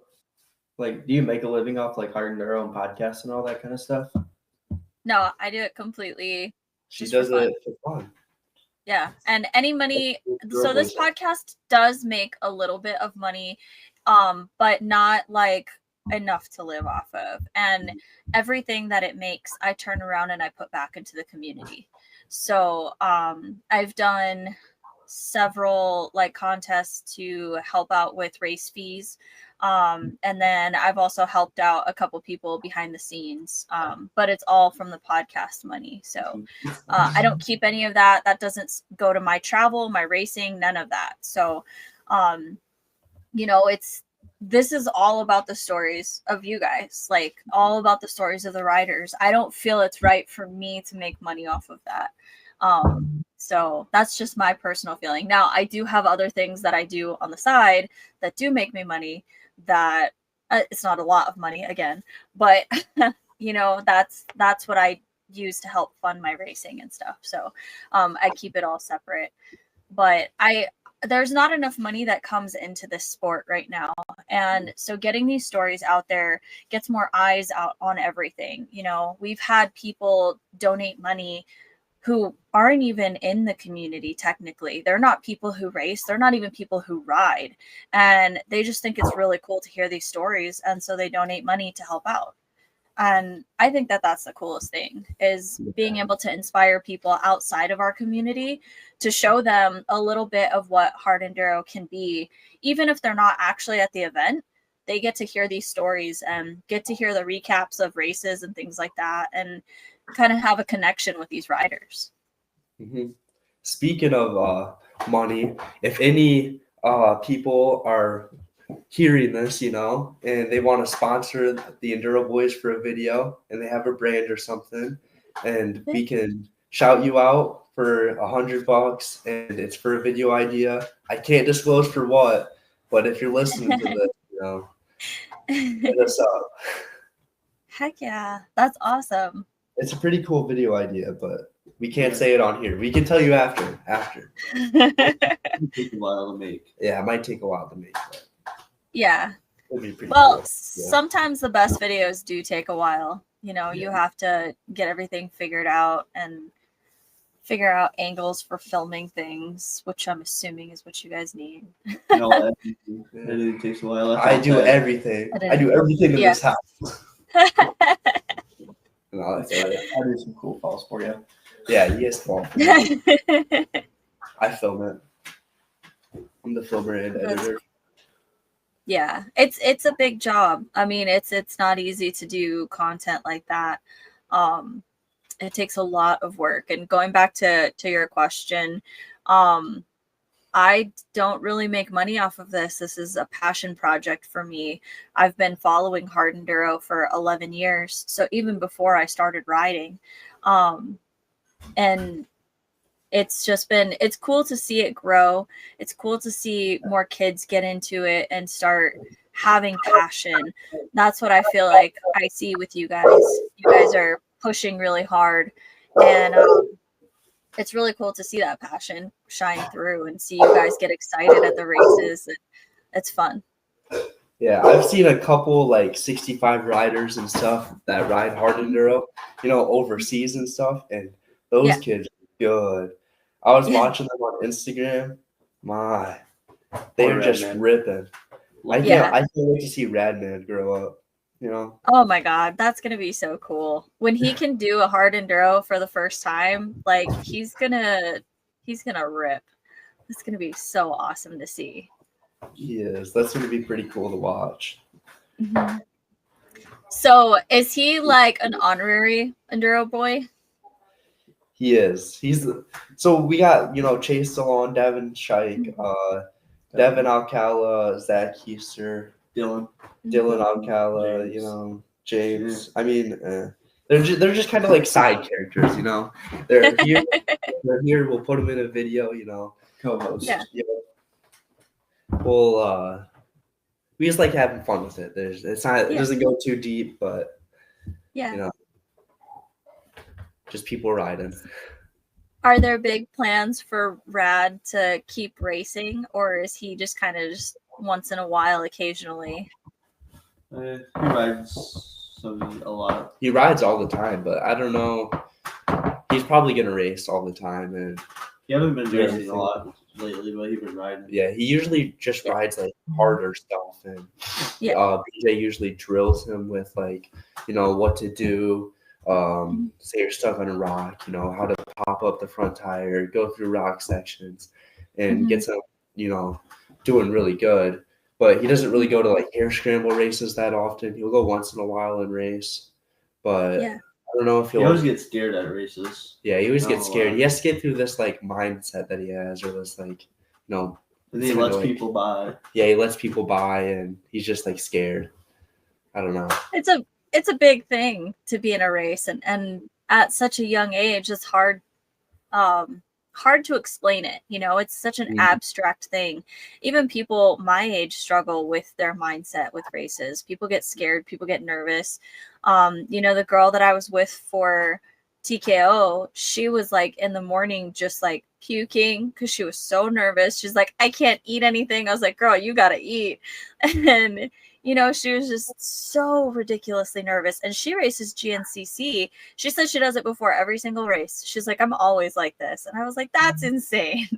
like, do you make a living off like hard enduro and podcasts and all that kind of stuff? No, I do it completely. She Just for does fun. it for fun. Yeah. And any money, so this Enduro Boys. podcast does make a little bit of money, but not like enough to live off of. And everything that it makes, I turn around and I put back into the community. So I've done several like contests to help out with race fees. And then I've also helped out a couple people behind the scenes, but it's all from the podcast money. So I don't keep any of that. That doesn't go to my travel, my racing, none of that. So, you know, this is all about the stories of you guys, like all about the stories of the riders. I don't feel it's right for me to make money off of that. So that's just my personal feeling. Now, I do have other things that I do on the side that do make me money, that it's not a lot of money again, but you know, that's what I use to help fund my racing and stuff. So I keep it all separate, but there's not enough money that comes into this sport right now. And so getting these stories out there gets more eyes out on everything. You know, we've had people donate money who aren't even in the community technically. They're not people who race. They're not even people who ride. And they just think it's really cool to hear these stories. And so they donate money to help out. And I think that that's the coolest thing, is being able to inspire people outside of our community to show them a little bit of what hard enduro can be. Even if they're not actually at the event, they get to hear these stories and get to hear the recaps of races and things like that, and kind of have a connection with these riders. Mm-hmm. Speaking of money, if any people are hearing this, you know, and they want to sponsor the Enduro Boys for a video, and they have a brand or something, and we can shout you out for $100, and it's for a video idea. I can't disclose for what, but if you're listening to this, you know, hit us up. Heck yeah, that's awesome. It's a pretty cool video idea, but we can't say it on here. We can tell you after. It takes a while to make. Yeah, it might take a while to make, but Yeah. it'll be pretty Well, cool. Yeah. sometimes the best videos do take a while. You know, you have to get everything figured out and figure out angles for filming things, which I'm assuming is what you guys need. You know, editing takes a while. That's I all do that. everything. I do everything in this house. And all that stuff. I do some cool falls for you. Yeah, you guys fall for me. I film it. I'm the filmer and editor. Yeah, it's a big job. I mean, it's not easy to do content like that. it takes a lot of work. And going back to your question, I don't really make money off of this. This is a passion project for me. I've been following hard enduro for 11 years. So even before I started riding, and it's cool to see it grow. It's cool to see more kids get into it and start having passion. That's what I feel like I see with you guys. You guys are pushing really hard, and it's really cool to see that passion shine through and see you guys get excited at the races. It's fun. Yeah, I've seen a couple like 65 riders and stuff that ride hard enduro, overseas and stuff, and those kids are good. I was watching them on Instagram. They're just ripping. I can't wait to see Radman grow up. Oh my God, that's gonna be so cool. When he can do a hard enduro for the first time, like he's gonna rip. It's gonna be so awesome to see. He is. That's gonna be pretty cool to watch. Mm-hmm. So is he like an honorary enduro boy? He is. So we got, Chase Salon, Devin Shike, Devin Alcala, Zach Heister, Dylan Alcala, James. I mean, they're just kind of like side characters, They're here. They're here. We'll put them in a video, co-host. Yeah. We just like having fun with it. It doesn't go too deep, but just people riding. Are there big plans for Rad to keep racing, or is he just kind of just once in a while, occasionally? He rides a lot. He rides all the time, but I don't know. He's probably gonna race all the time, and he hasn't been racing a lot lately, but he's been riding. Yeah, he usually just rides like harder stuff, and BJ usually drills him with like, what to do. Say you're stuck on a rock, how to pop up the front tire, go through rock sections, and gets him, doing really good. But he doesn't really go to like air scramble races that often. He'll go once in a while and race, but I don't know if he always gets scared at races. Yeah, he always gets scared. He has to get through this like mindset that he has, or this like, and he lets people by. Yeah, he lets people by, and he's just like scared. I don't know. It's a big thing to be in a race, and at such a young age, it's hard to explain it. It's such an abstract thing. Even people my age struggle with their mindset with races. People get scared, people get nervous. The girl that I was with for TKO, she was like in the morning just like puking because she was so nervous. She's like, I can't eat anything. I was like, girl, you gotta eat. And she was just so ridiculously nervous. And she races GNCC. She says she does it before every single race. She's like, I'm always like this. And I was like, that's insane.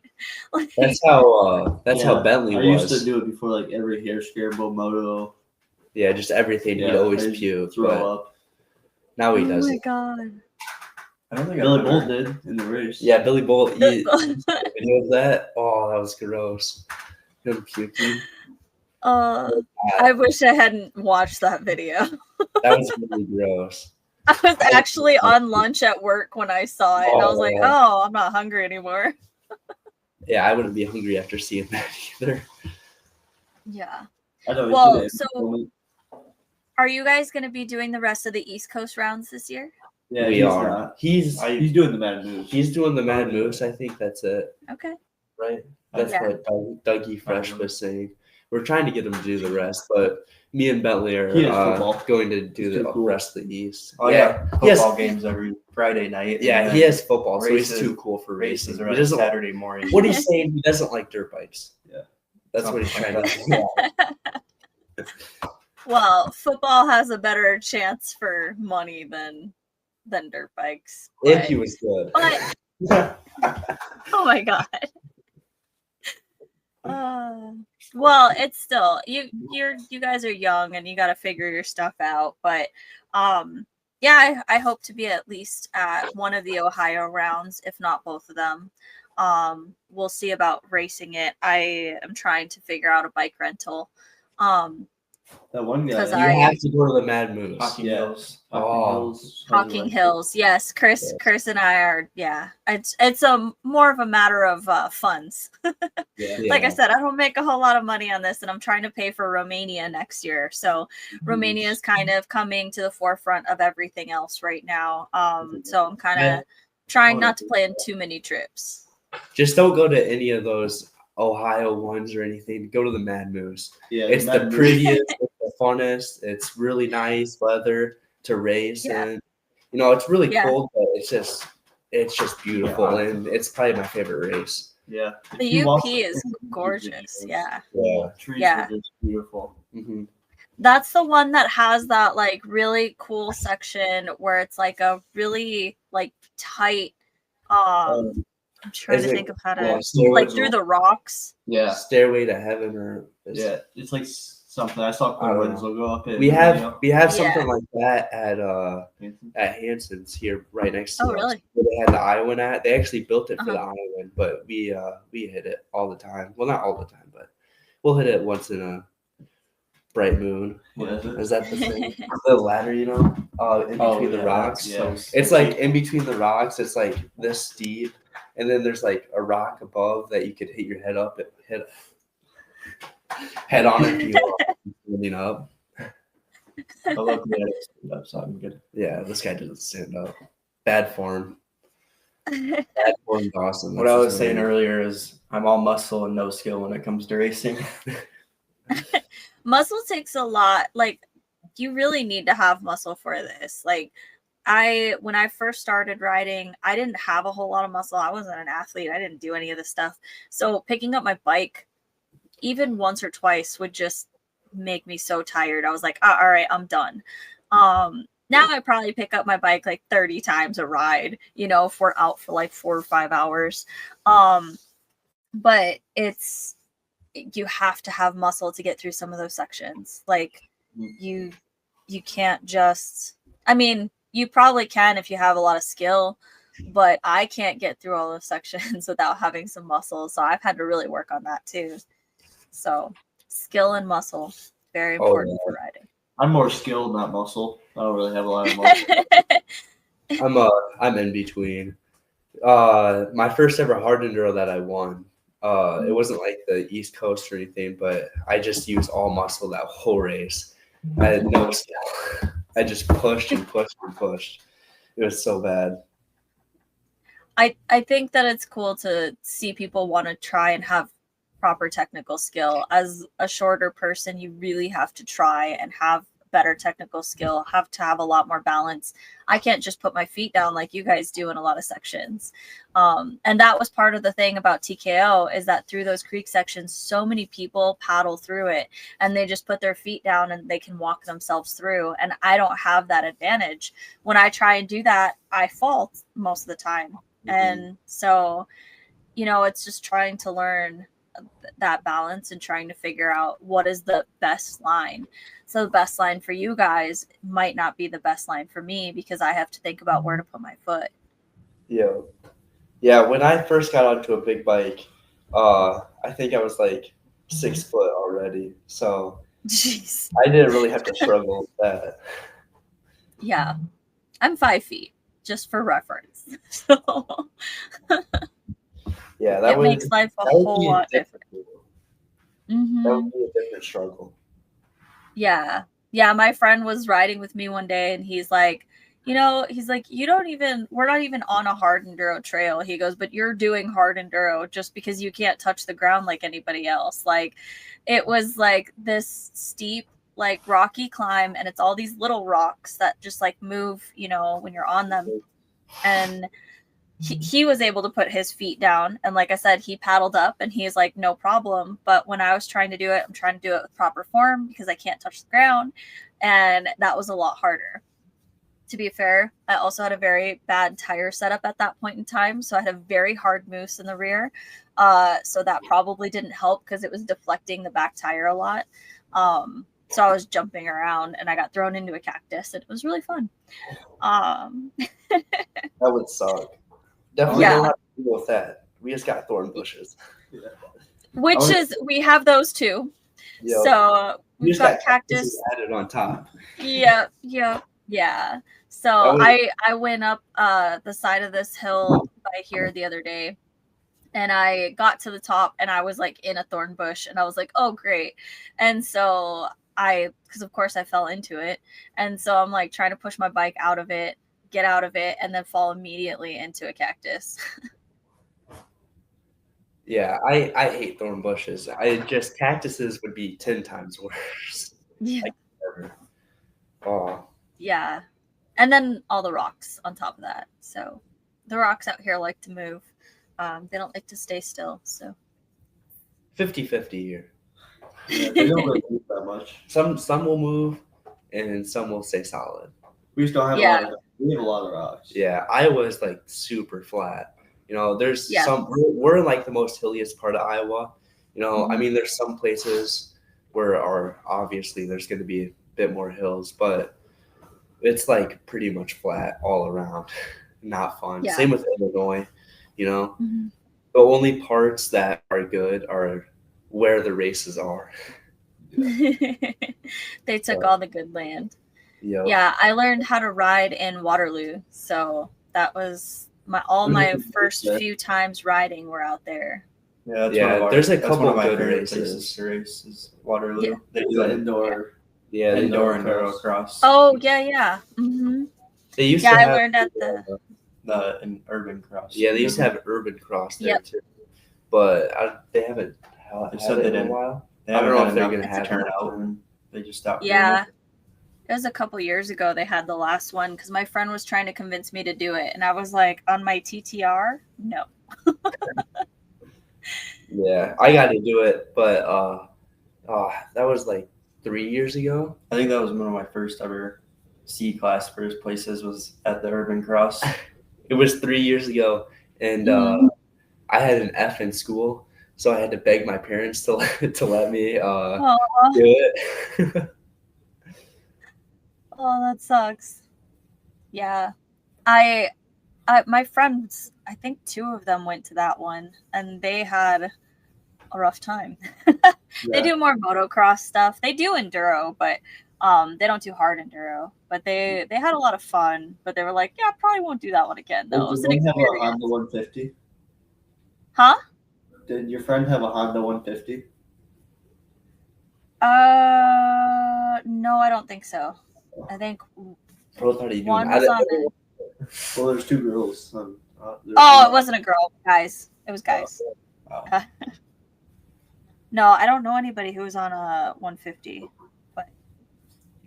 That's how Bentlee was. I used to do it before like every hair scramble, moto. Yeah, just everything. He'd always puke. Throw up. Now he doesn't. Oh my God. I don't think Billy Bolt did in the race. Yeah, Billy Bolt. Video of that. Oh, that was gross. Him puking. I wish I hadn't watched that video. That was really gross. I was actually on lunch at work when I saw it, and I was like, oh, I'm not hungry anymore. Yeah, I wouldn't be hungry after seeing that either. Yeah. Well, so are you guys going to be doing the rest of the East Coast rounds this year? Yeah, we are. He's doing the Mad Moose. He's doing the Mad Moose. I think that's it. Okay. Right? That's what Dougie Fresh was saying. We're trying to get him to do the rest, but me and Bentlee are going to do the rest of the East. Oh, yeah. Football games every Friday night. Yeah, he has football, so he's too cool for racing. He doesn't Saturday morning. What he's saying, he doesn't like dirt bikes. Yeah. That's what he's trying to do. Well, football has a better chance for money than dirt bikes. If he was good. But, oh my God. Well, it's still you guys are young and you got to figure your stuff out. But I hope to be at least at one of the Ohio rounds, if not both of them. We'll see about racing it. I am trying to figure out a bike rental. That one guy. 'Cause You I- have to go to the Mad Moose. Hocking Yeah. Hills. Hocking Hills, yes. Chris and I are, yeah. It's a more of a matter of funds. Yeah. Like I said, I don't make a whole lot of money on this, and I'm trying to pay for Romania next year. So Romania is kind of coming to the forefront of everything else right now. So I'm kind of trying not to plan too many trips. Just don't go to any of those Ohio ones or anything. Go to the Mad Moose. Yeah. It's the Mad Moose. prettiest, it's the funnest. It's really nice weather to race in. You know, it's really cold, but it's just beautiful, and it's probably my favorite race. Yeah. If The you UP walk- is gorgeous. Yeah. Yeah. Trees Yeah. are just beautiful. Mm-hmm. That's the one that has that like really cool section where it's like a really like tight I'm trying to think of how to like through the rocks. Yeah. Stairway to Heaven, or Yeah. It's like something I saw. I don't Quinn Winslow go up it. we have something Yeah. like that at Hanson's here right next to Oh, us, really? where they had the Iowan at. They actually built it for the Uh-huh. Iowan, but we hit it all the time. Well, not all the time, but we'll hit it once in a bright moon. What is it? Is that the thing? The ladder, you know, in between the rocks. Yeah. It's like in between the rocks. It's like this steep, and then there's like a rock above that you could hit your head up, head on if you standing up. I love the edit stand up, so I'm good. Yeah, this guy doesn't stand up. Bad form. Bad form, Dawson. What I was saying earlier is I'm all muscle and no skill when it comes to racing. Muscle takes a lot. Like you really need to have muscle for this. Like when I first started riding, I didn't have a whole lot of muscle. I wasn't an athlete. I didn't do any of this stuff. So picking up my bike, even once or twice, would just make me so tired. I was like, all right, I'm done. Now I probably pick up my bike like 30 times a ride, you know, if we're out for like 4 or 5 hours. But you have to have muscle to get through some of those sections. Like you can't just, I mean, you probably can if you have a lot of skill, but I can't get through all those sections without having some muscle. So I've had to really work on that too. So skill and muscle, very important for riding. I'm more skilled, not muscle. I don't really have a lot of muscle. I'm in between. My first ever hard enduro that I won. It wasn't like the East Coast or anything, but I just used all muscle that whole race. I had no skill. I just pushed and pushed and pushed. It was so bad. I think that it's cool to see people want to try and have proper technical skill. As a shorter person, you really have to try and have better technical skill, have to have a lot more balance. I can't just put my feet down like you guys do in a lot of sections. And that was part of the thing about TKO, is that through those creek sections, so many people paddle through it and they just put their feet down and they can walk themselves through. And I don't have that advantage. When I try and do that, I fall most of the time. And so, you know, it's just trying to learn that balance and trying to figure out what is the best line. So the best line for you guys might not be the best line for me, because I have to think about where to put my foot. Yeah. When I first got onto a big bike, I think I was like 6 foot already. So Jeez. I didn't really have to struggle with that. Yeah. I'm 5 feet, just for reference. So Yeah, that makes life a whole lot different. Mm-hmm. That would be a different struggle. Yeah. My friend was riding with me one day and he's like, we're not even on a hard enduro trail. He goes, but you're doing hard enduro just because you can't touch the ground like anybody else. Like it was like this steep, like rocky climb, and it's all these little rocks that just like move, when you're on them. And he was able to put his feet down. And like I said, he paddled up and he's like, no problem. But when I was trying to do it, I'm trying to do it with proper form because I can't touch the ground. And that was a lot harder. To be fair, I also had a very bad tire setup at that point in time. So I had a very hard moose in the rear. So that probably didn't help because it was deflecting the back tire a lot. So I was jumping around and I got thrown into a cactus and it was really fun. That would suck. Definitely don't have to deal with that. We just got thorn bushes. We have those too. Yo, So you we've just got cactuses cactus. added on top. Yeah. So was- I went up the side of this hill by here the other day, and I got to the top and I was like in a thorn bush, and I was like, oh great. And so because of course I fell into it, and so I'm like trying to push my bike out of it, get out of it, and then fall immediately into a cactus. Yeah, I hate thorn bushes. Cactuses would be 10 times worse. Yeah. Like, ever. Oh, Yeah. And then all the rocks on top of that. So the rocks out here like to move. They don't like to stay still. So 50-50 here. Yeah, they don't really move that much. Some will move and some will stay solid. We just don't have Yeah. we have a lot of rocks. Yeah, Iowa's like super flat. You know, there's Yeah. we're in like the most hilliest part of Iowa. You know, I Mhm. mean, there's some places where obviously there's going to be a bit more hills, but it's like pretty much flat all around. Not fun. Yeah. Same with Illinois. You know, Mhm. the only parts that are good are where the races are. They took all the good land. Yep. Yeah, I learned how to ride in Waterloo. So that was my first few times riding were out there. Yeah, There's a that's couple one of my good favorite races. places to race is Waterloo. Yeah. They It's do an an indoor. Yeah, they indoor don't. enduro cross. Oh yeah. Mm-hmm. They used Yeah, to I have learned at the An urban cross. Yeah, they used to have urban cross there Yep. too, but they haven't They had said it they in a didn't. while. They I don't haven't know had if they're enough gonna have turn it. out, and they just stopped. doing Yeah. it. It was a couple years ago they had the last one because my friend was trying to convince me to do it, and I was like, on my TTR, no. Yeah, I got to do it, but that was like 3 years ago. I think that was one of my first ever C-class first places was at the urban cross. It was 3 years ago, and Mhm. I had an F in school, so I had to beg my parents to let me Aw. do it. Oh, that sucks. Yeah. My friends, I think 2 of them went to that one, and they had a rough time. They do more motocross stuff. They do enduro, but they don't do hard enduro. But they had a lot of fun. But they were like, yeah, I probably won't do that one again though. It was an Did you have a experience. Honda 150? Huh? Did your friend have a Honda 150? No, I don't think so. I think What are you doing? one was on it. Well, there's 2 girls. Oh, it wasn't a girl, guys. It was guys. Wow. No, I don't know anybody who was on a 150.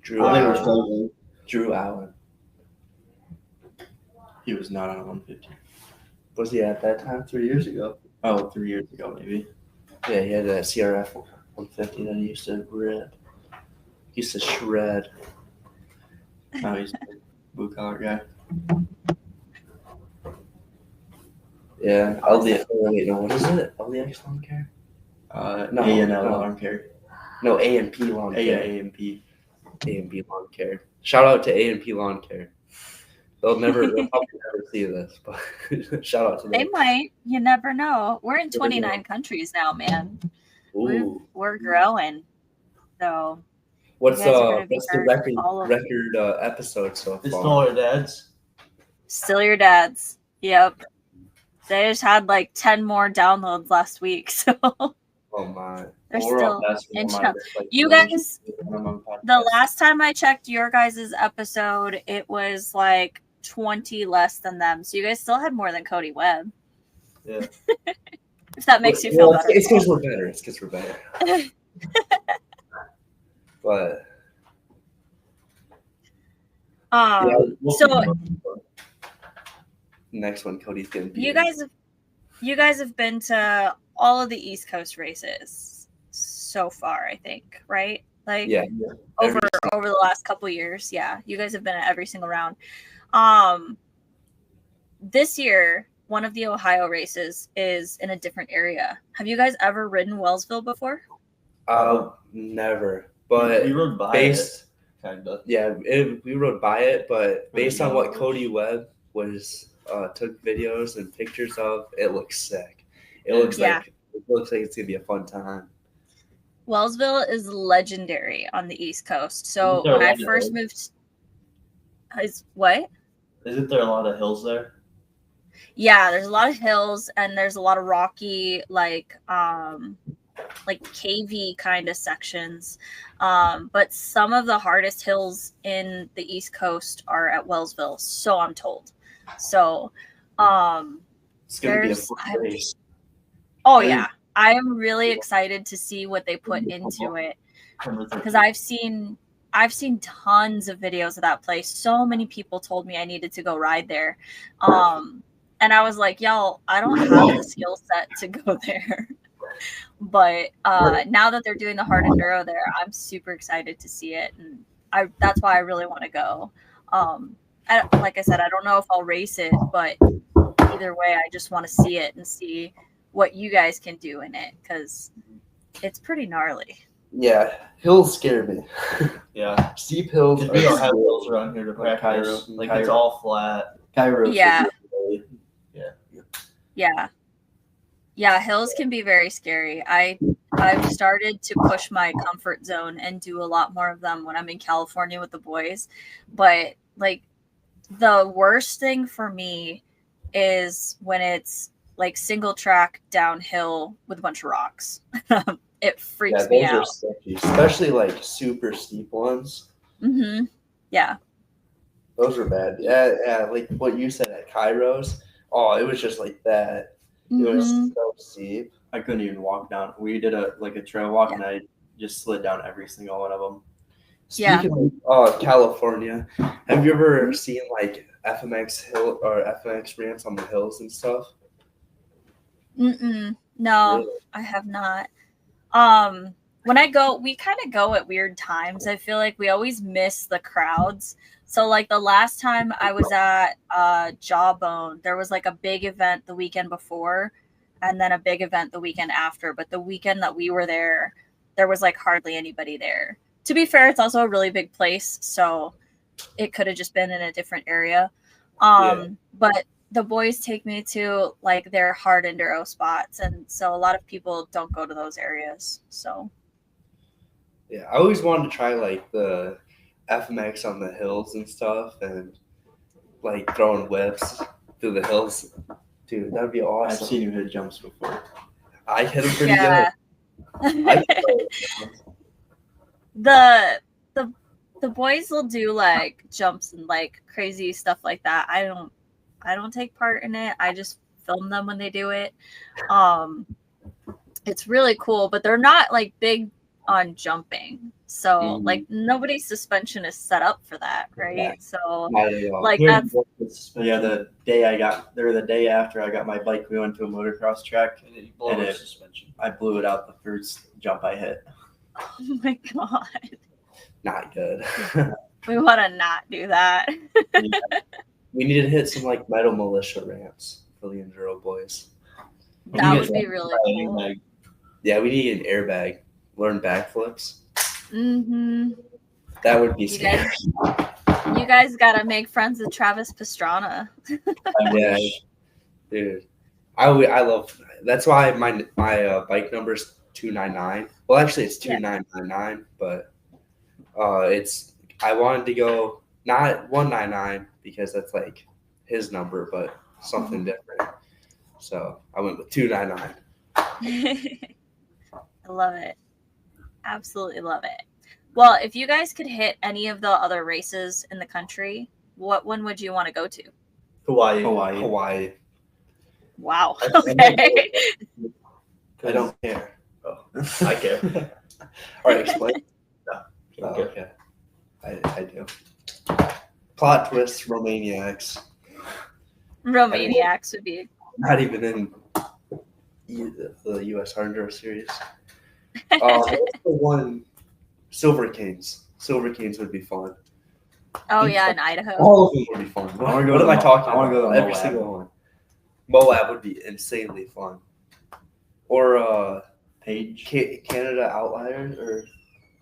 Drew Well, they were Allen. struggling. Drew Allen. He was not on a 150. Was he at that time? 3 years ago. Oh, 3 years ago maybe. Yeah, he had that CRF 150 that he used to rip. He used to shred. Now he's a blue collar guy. Yeah, LDX. Wait, no, what is it? LDX lawn care? No, A&L no. lawn care. No, A&P lawn care. A&P. A&P lawn care. Shout out to A&P lawn care. They'll probably never see this, but shout out to them. They might. You never know. We're in 29 countries now, man. Ooh. We're growing. So What's you guys are gonna be the heard record all over. episode so It's far? still our dads. Still your dad's. Yep. They just had like 10 more downloads last week. So Oh my. they're Well, we're still all best with inching my- up. like, You the guys, minimum the podcast. last time I checked your guys' episode, it was like 20 less than them. So you guys still had more than Cody Webb. Yeah. If that makes you feel Well, better. It's because we're better. It's because we're better. But yeah, we'll so keep going. Next one, Cody's gonna be. you guys have been to all of the East Coast races so far, I think, right? Like Yeah. over the last couple years. Yeah, you guys have been at every single round. This year, one of the Ohio races is in a different area. Have you guys ever ridden Wellsville before? Never. But we rode by based, it, kind of. yeah, we rode by it, but based on what Cody Webb took videos and pictures of, it looks sick. It looks Yeah. like it's gonna be a fun time. Wellsville is legendary on the East Coast. So Isn't there when a I lot of first hills? moved, is what? Isn't there a lot of hills there? Yeah, there's a lot of hills and there's a lot of rocky, like cavey kind of sections. But some of the hardest hills in the East Coast are at Wellsville, so I'm told. So It's gonna be a there's fun race. oh Very- yeah, I am really excited to see what they put into it because I've seen tons of videos of that place. So many people told me I needed to go ride there. And I was like, y'all, I don't have the skill set to go there. But now that they're doing the hard enduro there, I'm super excited to see it. And that's why I really want to go. Like I said, I don't know if I'll race it, but either way, I just want to see it and see what you guys can do in it because it's pretty gnarly. Yeah, hills scare me. Yeah. Steep hills. Because we don't have scary. hills around here to Like practice. Cairo. Like Cairo. it's all flat. Cairo. Yeah. Yeah, hills can be very scary. I've started to push my comfort zone and do a lot more of them when I'm in California with the boys. But like the worst thing for me is when it's like single track downhill with a bunch of rocks. It freaks me those out. are sketchy, especially like super steep ones. Mm-hmm. Yeah. Those are bad. Yeah, like what you said at Cairo's. Oh, it was just like that. It was Mhm. so steep. I couldn't even walk down. We did a trail walk and I just slid down every single one of them. Yeah. Speaking of California, have you ever seen like FMX hill or FMX ramps on the hills and stuff? Mm-mm. No, Really? I have not. When I go, we kind of go at weird times. I feel like we always miss the crowds. So like the last time I was at Jawbone, there was like a big event the weekend before and then a big event the weekend after. But the weekend that we were there, there was like hardly anybody there. To be fair, it's also a really big place, so it could have just been in a different area. But the boys take me to like their hard enduro spots, and so a lot of people don't go to those areas. So Yeah, I always wanted to try like the FMX on the hills and stuff, and like throwing whips through the hills. Dude, that'd be awesome. I've seen you hit jumps before. I hit them pretty yeah. good. I can throw jumps. the boys will do like jumps and like crazy stuff like that. I don't take part in it. I just film them when they do it. It's really cool, but they're not like big on jumping. So like nobody's suspension is set up for that, right? Yeah. So Not at all. like Here, that's Yeah, the day after I got my bike, we went to a motocross track. And then you blow And the it- suspension. I blew it out the first jump I hit. oh my god. Not good. We want to not do that. We need to hit some like metal militia ramps for the Enduro Boys. That You would get be really cool. Like, Yeah, we need an airbag. Learn backflips. Mm-hmm. That would be You scary. guys gotta make friends with Travis Pastrana. Yeah, dude. I love. That's why my bike number is 299. Well, actually, it's 2999, but it's. I wanted to go not 199 because that's like his number, but something different. So I went with 299. I love it. Absolutely love it. Well, if you guys could hit any of the other races in the country, what one would you want to go to? Hawaii. Hawaii. Wow. Okay. I don't care. Oh, I care. All right, explain. Oh, Okay. okay. I do. Plot twist, Romaniacs. Romaniacs would be. Not even in the U.S. Enduro Series. What's the one? Silver Kings. Silver Kings would be fun. Oh yeah, in Idaho. All of them would be fun. I wanna go What to am I Mo- talking I wanna about? go to Every Moab. single one. Moab would be insanely fun. Or Page. Canada Outliers, or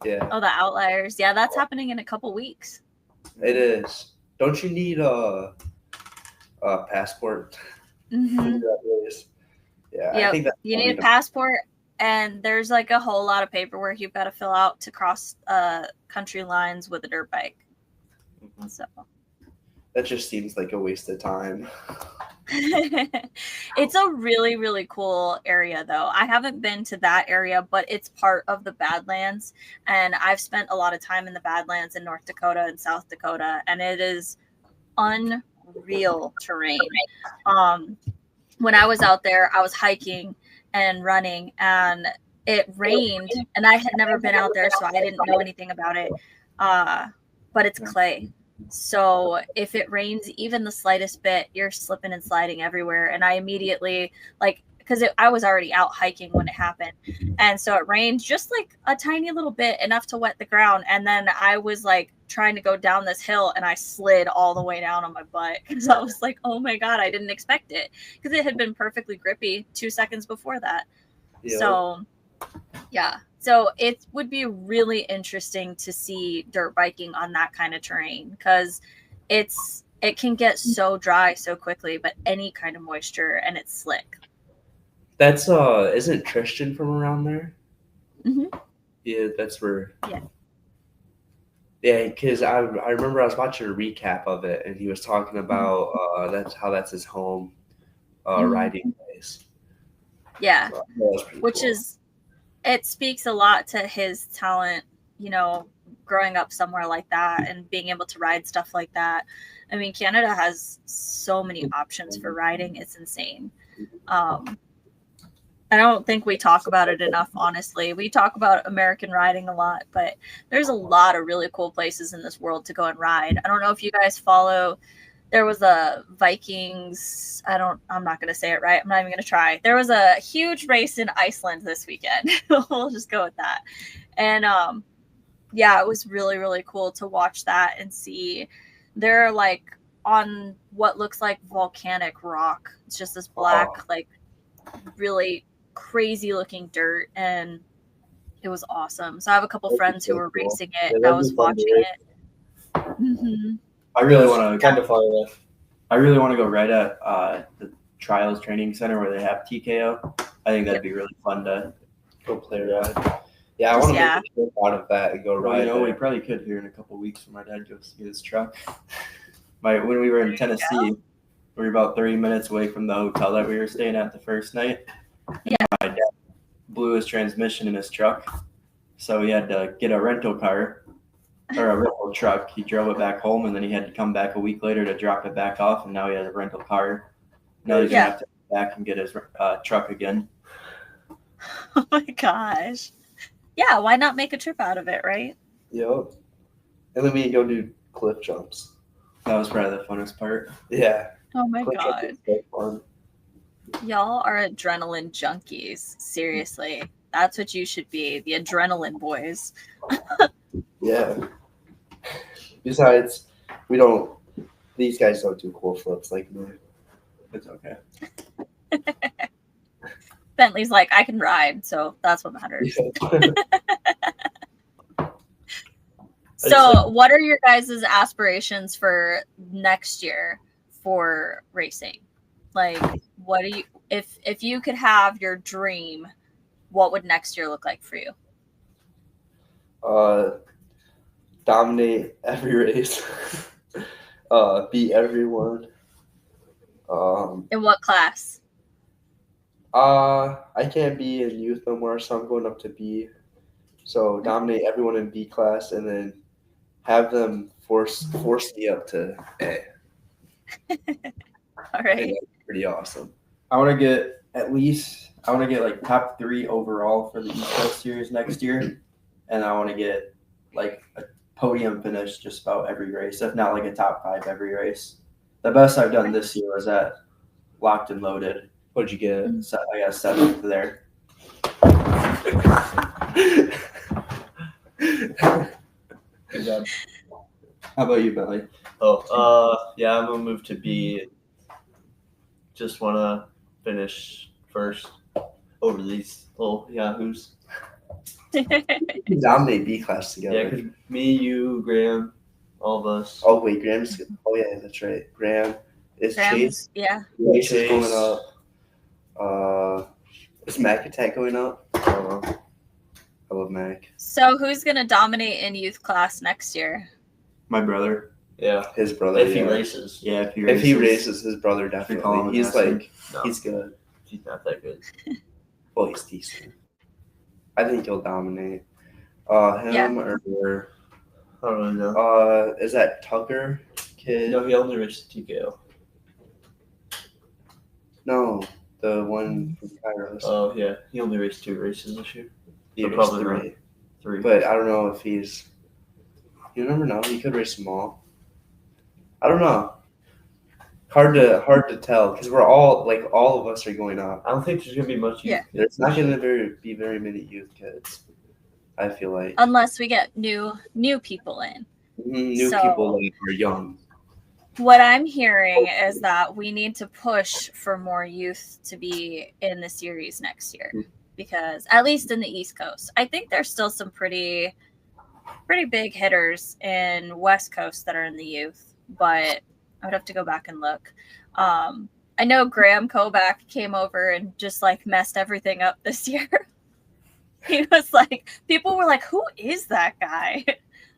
yeah, Oh, the Outliers. Yeah, that's happening in a couple weeks. it is. Don't you need a passport? Mm-hmm. That is. Yeah, I Yep. think that's You only need a passport and there's like a whole lot of paperwork you've got to fill out to cross country lines with a dirt bike. So That just seems like a waste of time. it's a really, really cool area, though. I haven't been to that area, but it's part of the Badlands. And I've spent a lot of time in the Badlands in North Dakota and South Dakota, and it is unreal terrain. When I was out there, I was hiking and running, and it rained, and I had never been out there, so I didn't know anything about it. But it's clay. So if it rains even the slightest bit, you're slipping and sliding everywhere. And I immediately, like, because I was already out hiking when it happened. And so it rained just like a tiny little bit, enough to wet the ground. And then I was like trying to go down this hill, and I slid all the way down on my butt. Because I was like, oh my God, I didn't expect it. Because it had been perfectly grippy 2 seconds before that. Yeah. So, yeah. So it would be really interesting to see dirt biking on that kind of terrain, because it can get so dry so quickly, but any kind of moisture, and it's slick. That's isn't Tristan from around there? Mm-hmm. Yeah, that's where. Yeah. Yeah, because I remember I was watching a recap of it, and he was talking about that's his home riding place. Yeah, So, that was pretty which cool. is, it speaks a lot to his talent, growing up somewhere like that and being able to ride stuff like that. I mean, Canada has so many options for riding. It's insane. I don't think we talk about it enough, honestly. We talk about American riding a lot, but there's a lot of really cool places in this world to go and ride. I don't know if you guys follow, there was a Vikings, I'm not going to say it right. I'm not even going to try. There was a huge race in Iceland this weekend. We'll just go with that. And yeah, it was really, really cool to watch that and see. They're like on what looks like volcanic rock. It's just this black, like really crazy looking dirt, and it was awesome. So I have a couple friends who were racing it. Yeah, I was watching it. Mm-hmm. I really want to kind of far away. I really want to go right at the Trials Training Center where they have TKO. I think that'd be really fun to Go play ride. Yeah, I want to make a trip out of that and go ride. We probably could here in a couple weeks when my dad goes to get his truck. When we were in Tennessee, we were about 30 minutes away from the hotel that we were staying at the first night. Yeah. My dad blew his transmission in his truck, so he had to get a rental car or a rental truck. He drove it back home, and then he had to come back a week later to drop it back off, and now he has a rental car. Now he's going to have to go back and get his truck again. Oh my gosh. Yeah, why not make a trip out of it, right? Yep. And then we can go do cliff jumps. That was probably the funnest part. Yeah. Oh my Cliff God. jumps is so fun. Y'all are adrenaline junkies. Seriously. That's what you should be. The adrenaline boys. Yeah. Besides, these guys don't do cool flips like me. It's okay. Bentley's like, I can ride, so that's what matters. So what are your guys' aspirations for next year for racing? Like, what do you, if you could have your dream, what would next year look like for you? Dominate every race. Beat everyone. In what class? I can't be in youth no more, so I'm going up to B. So dominate everyone in B class, and then have them force me up to A. All right. That's pretty awesome. I want to get like top 3 overall for the East Coast Series next year, and I want to get like a podium finish just about every race, if not like a top 5 every race. The best I've done this year was at Locked and Loaded. What'd you get? So I got 7th there. Good job. How about you, Billy? Yeah, I'm gonna move to B. Just wanna finish first over these little yahoos. Dominate B class together. Yeah, because me, you, Graham, all of us. Oh wait, Graham's. Oh yeah, that's right. Graham is Chase. Yeah. Chase is Chase. going up. Is Mac Attack going up? I don't know. I love Mac. So who's gonna dominate in youth class next year? My brother. Yeah. His brother. If he yeah. races. Yeah, if he races. If he races, his brother call him definitely. and He's ask him. like, No. he's good. He's not that good. Well, he's decent. I think he'll dominate. Him Yeah. or I don't really know. is that Tucker kid? No, he only raced TKO. No, the one from Kairos. Oh, yeah. He only raced 2 races this year. He so raced probably 3. not. 3. But I don't know if he's. You never know. He could race small. I don't know. Hard to tell because we're all all of us are going up. I don't think there's going to be much. Yeah. There's not going to be very many youth kids. I feel like Unless we get new people in. new So- people that are young. What I'm hearing is that we need to push for more youth to be in the series next year, because at least in the East Coast, I think there's still some pretty big hitters in West Coast that are in the youth, but I would have to go back and look. I know Graham Kovac came over and just like messed everything up this year. He was like, people were like, who is that guy?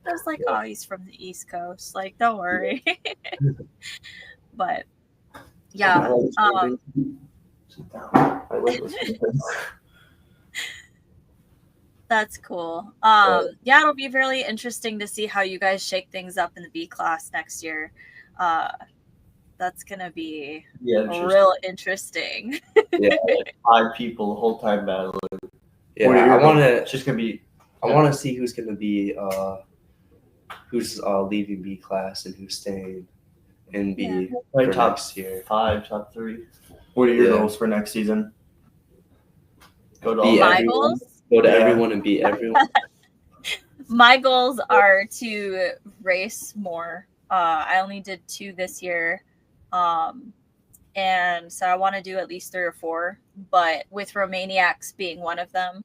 I was like, oh, he's from the East Coast. Like, don't worry. But yeah, Sit down. I love listening to this. that's cool. Yeah, it'll be really interesting to see how you guys shake things up in the B class next year. That's gonna be Yeah, it's just real interesting. Yeah, 5 people the whole time battling. yeah. What are your- I want It's to. just going to be. I want to see who's going to be. Who's leaving B class and who's staying in B Yeah. Probably for top next year. 5, top 3. What are your Yeah. goals for next season? Go to Be all My everyone. goals? Go to Yeah. everyone and beat everyone. My goals are to race more. I only did 2 this year. And so I want to do at least 3 or 4, but with Romaniacs being one of them,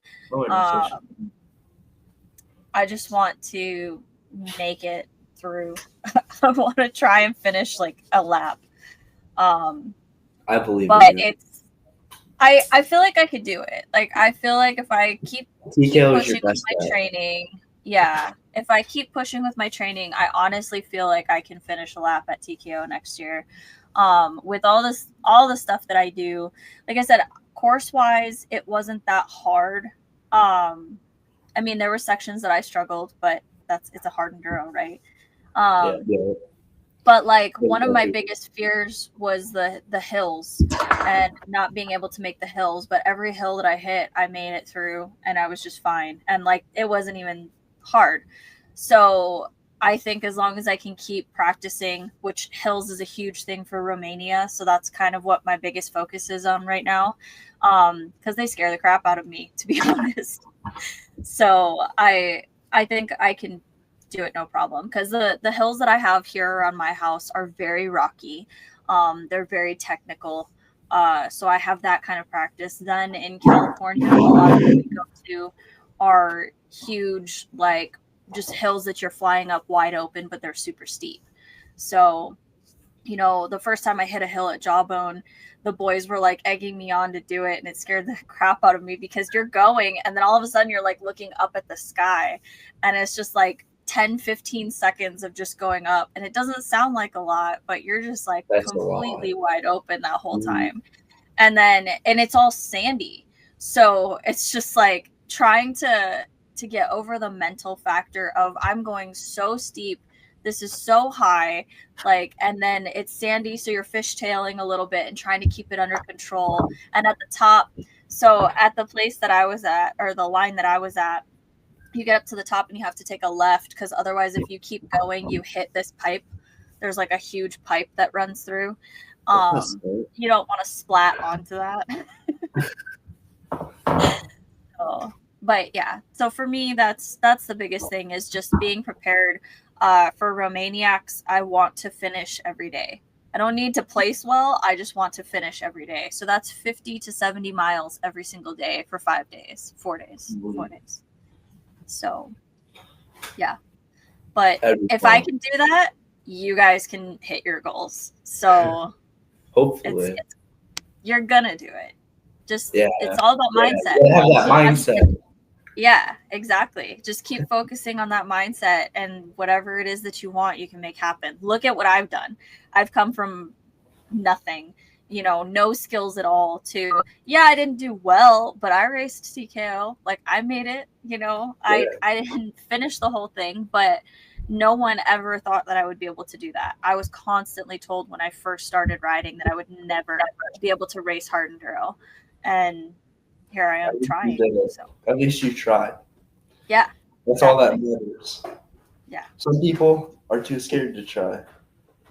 I just want to make it through. I want to try and finish like a lap. I believe But in you. I feel like I could do it. Like, I feel like if I keep TKO is your pushing with best my bet. training, if I keep pushing with my training, I honestly feel like I can finish a lap at TKO next year. With all the stuff that I do, like I said, course wise, it wasn't that hard. I mean, there were sections that I struggled, but it's a hard enduro, right? Yeah. But like one of my biggest fears was the hills and not being able to make the hills. But every hill that I hit, I made it through, and I was just fine. And like it wasn't even hard. So I think as long as I can keep practicing, which hills is a huge thing for Romania, so that's kind of what my biggest focus is on right now, because they scare the crap out of me, to be honest. So I think I can do it no problem, because the hills that I have here around my house are very rocky. They're very technical. So I have that kind of practice. Then in California, a lot of them we go to are huge, like just hills that you're flying up wide open, but they're super steep. So, the first time I hit a hill at Jawbone, the boys were like egging me on to do it, and it scared the crap out of me, because you're going and then all of a sudden you're like looking up at the sky, and it's just like 10-15 seconds of just going up, and it doesn't sound like a lot, but you're just like That's completely wide open that whole Mhm. time. And it's all sandy, so it's just like trying to get over the mental factor of I'm going so steep, this is so high, like, and then it's sandy, so you're fishtailing a little bit and trying to keep it under control. And at the top, so at the place that I was at, or the line that I was at, you get up to the top and you have to take a left, because otherwise if you keep going, you hit this pipe. There's like a huge pipe that runs through. You don't want to splat onto that. But yeah, so for me, that's the biggest thing, is just being prepared. For Romaniacs, I want to finish every day. I don't need to place well. I just want to finish every day. So that's 50 to 70 miles every single day for 4 days. So yeah, but if I can do that, you guys can hit your goals. So hopefully, you're gonna do it. Just Yeah. it's all about mindset. You have that mindset. Yeah, exactly. Just keep focusing on that mindset, and whatever it is that you want, you can make happen. Look at what I've done. I've come from nothing, no skills at all, to, yeah, I didn't do well, but I raced TKO. Like, I made it, I didn't finish the whole thing, but no one ever thought that I would be able to do that. I was constantly told when I first started riding that I would never be able to race hard enduro. And here I am trying. So At least you tried. yeah. That's all that matters. Yeah. Some people are too scared to try.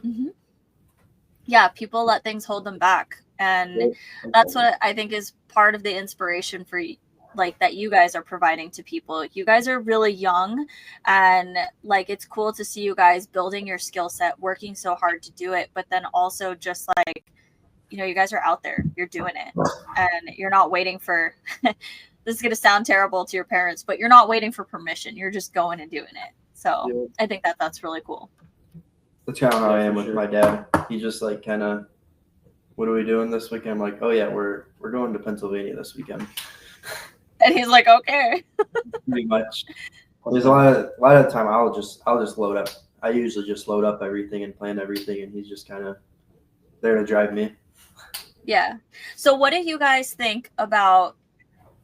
Mm-hmm. Yeah, people let things hold them back. And that's what I think is part of the inspiration for, like, that you guys are providing to people. You guys are really young, and like, it's cool to see you guys building your skill set, working so hard to do it, but then also just like, you guys are out there, you're doing it, and you're not waiting for this is going to sound terrible to your parents, but you're not waiting for permission. You're just going and doing it. So I think that that's really cool. That's kind of how I am with sure. my dad. He just like kind of, what are we doing this weekend? I'm like, oh yeah, we're going to Pennsylvania this weekend. And he's like, okay. Pretty much. There's a lot of time I'll just load up. I usually just load up everything and plan everything, and he's just kind of there to drive me. Yeah. So what do you guys think about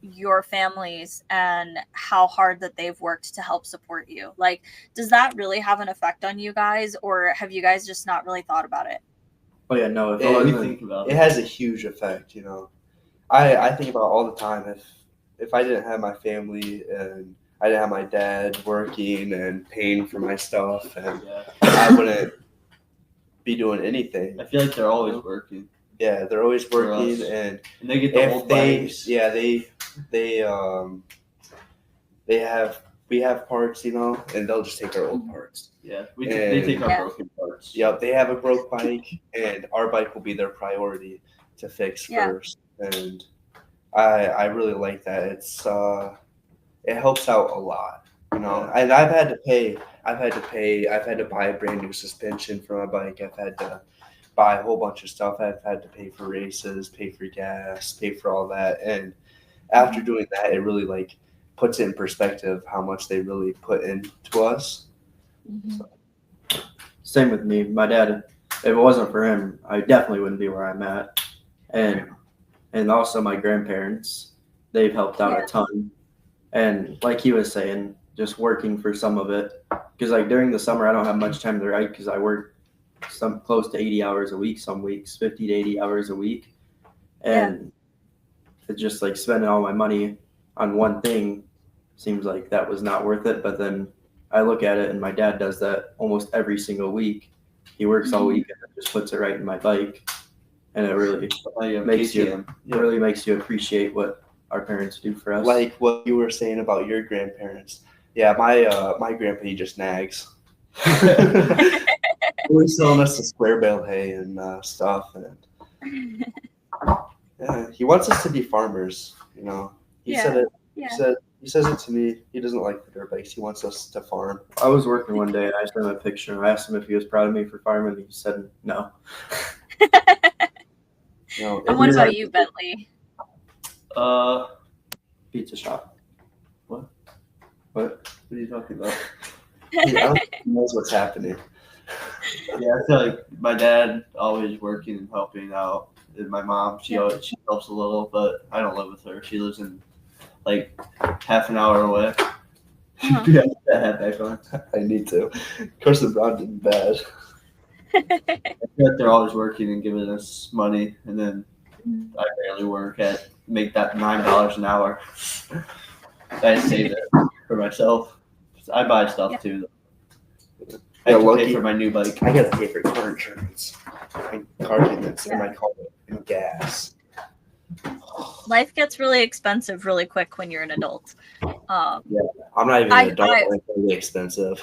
your families and how hard that they've worked to help support you? Like, does that really have an effect on you guys, or have you guys just not really thought about it? Oh yeah, no. It has a huge effect, I think about all the time, if I didn't have my family and I didn't have my dad working and paying for my stuff, and I wouldn't be doing anything. I feel like they're always working. Yeah, they're always working, and they get the old bikes. Yeah, we have parts, and they'll just take our old parts. Yeah, they take our broken parts. Yep, they have a broke bike, and our bike will be their priority to fix first. And I really like that. It helps out a lot, And I've had to buy a brand new suspension for my bike. I've had to buy a whole bunch of stuff. I've had to pay for races, pay for gas, pay for all that. And after doing that, it really like puts it in perspective how much they really put into us. Mm-hmm. So. Same with me. My dad, if it wasn't for him, I definitely wouldn't be where I'm at. And also my grandparents, they've helped out a ton. And like he was saying, just working for some of it. Because like during the summer, I don't have much time to ride because I work some close to 80 hours a week, some weeks 50 to 80 hours a week. And it's just like spending all my money on one thing seems like that was not worth it. But then I look at it, and my dad does that almost every single week. He works all week and just puts it right in my bike. And it really makes you appreciate what our parents do for us. Like what you were saying about your grandparents. Yeah, my grandpa, he just nags. Always selling us the square bale hay and stuff, and he wants us to be farmers. He said it. Yeah. He says it to me. He doesn't like the dirt bikes. He wants us to farm. I was working one day, and I sent him a picture, and I asked him if he was proud of me for farming, and he said no. And what about you, Bentlee? Pizza shop. What? What are you talking about? He knows what's happening. Yeah, I feel like my dad always working and helping out. And my mom, she helps a little, but I don't live with her. She lives in like half an hour away. Yeah, that hat back on. I need to. Of course, the Brown did bad. I feel like they're always working and giving us money, and then I barely work make that $9 an hour. I save it for myself. I buy stuff too. I have to pay for my new bike. I got to pay for car insurance, and car payments, and my car and gas. Life gets really expensive really quick when you're an adult. I'm not even an adult. It's really expensive.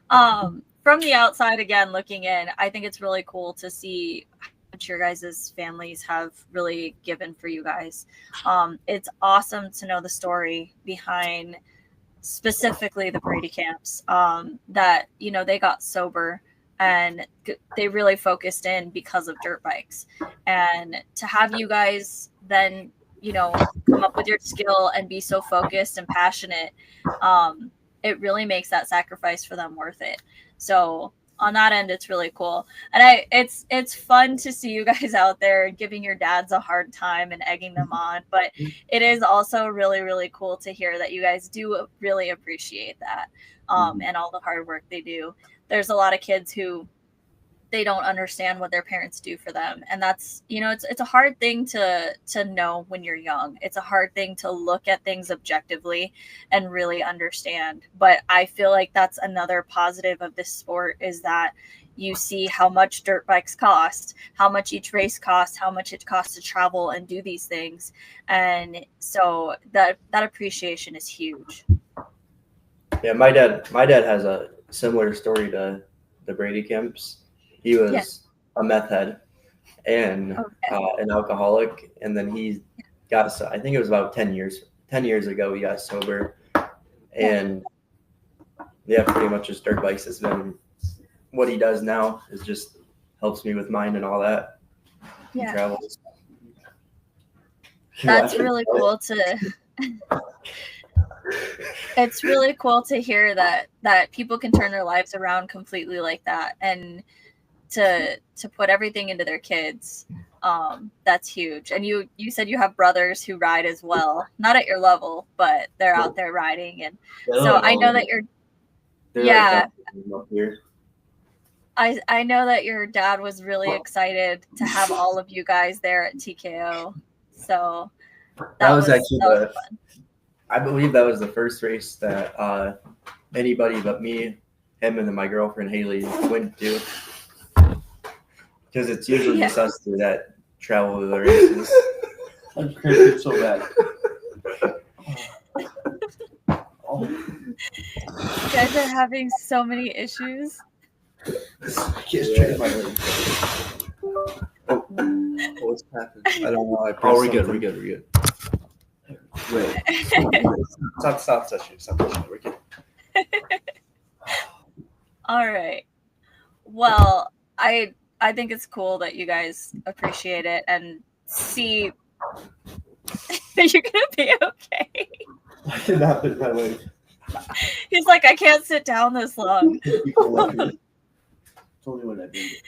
From the outside, again, looking in, I think it's really cool to see how much your guys' families have really given for you guys. It's awesome to know the story behind specifically the Brady camps, that, they got sober and they really focused in because of dirt bikes. And to have you guys then, you know, come up with your skill and be so focused and passionate, it really makes that sacrifice for them worth it. So on that end, it's really cool. And it's fun to see you guys out there giving your dads a hard time and egging them on. But it is also really, really cool to hear that you guys do really appreciate that, and all the hard work they do. There's a lot of kids who they don't understand what their parents do for them, and that's, you know, it's a hard thing to know when you're young. It's a hard thing to look at things objectively and really understand. But I feel like that's another positive of this sport, is that you see how much dirt bikes cost, how much each race costs, how much it costs to travel and do these things, and so that appreciation is huge. Yeah, my dad has a similar story to the Brady Kemps. He was a meth head and an alcoholic, and then he got, I think it was about 10 years ago, he got sober. And yeah, pretty much just dirt bikes has been what he does now. Is just helps me with mine and all that. He travels. That's really cool to it's really cool to hear that people can turn their lives around completely like that, and to put everything into their kids. That's huge. And you said you have brothers who ride as well, not at your level, but they're out there riding. And so I know that I know that your dad was really excited to have all of you guys there at TKO. So that was actually fun. I believe that was the first race that anybody but me, him, and then my girlfriend Haley went to. Because it's usually just us two that travel to the races. I'm cramping so bad. You guys are having so many issues. I can't straighten my leg. What's happened? I don't know. We're good. Wait. Stop touching. We're good. All right. Well, I think it's cool that you guys appreciate it and see that you're gonna be okay. I did not put my leg. He's like, I can't sit down this long. It's only when I do it.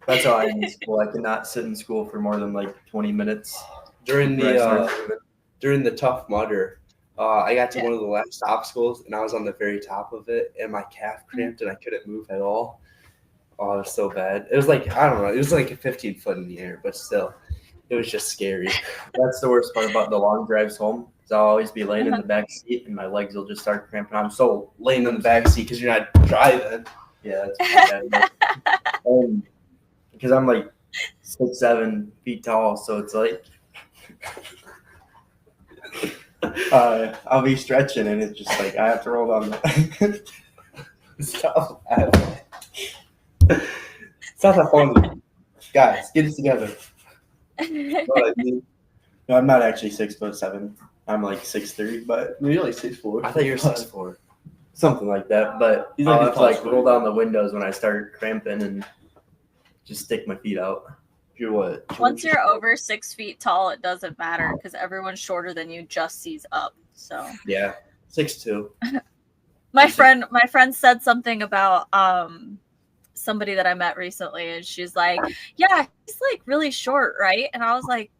That's how I am in school. I cannot sit in school for more than like 20 minutes. During the Tough Mudder, I got to one of the last obstacles, and I was on the very top of it, and my calf cramped, and I couldn't move at all. Oh, it was so bad. It was like, I don't know, it was like a 15-foot in the air, but still, it was just scary. That's the worst part about the long drives home. Is I'll always be laying in the back seat, and my legs will just start cramping. I'm so Laying in the back seat because you're not driving. yeah, that's pretty bad. Because I'm like 6'7" feet tall, so it's like I'll be stretching, and it's just like I have to roll down the. Stop. It's not that fun. Guys, get it together. No, I'm not actually 6'7". I'm like 6'3", but You're like 6'4". I thought you were 6'4". something like that. But He's I'll like have to like roll down the windows when I start cramping and just stick my feet out. You're what? Once you're over 6 feet tall, it doesn't matter because everyone shorter than you just sees up. So Yeah, 6'2". my friend said something about somebody that I met recently, and she's like, yeah, he's like really short, right? And I was like,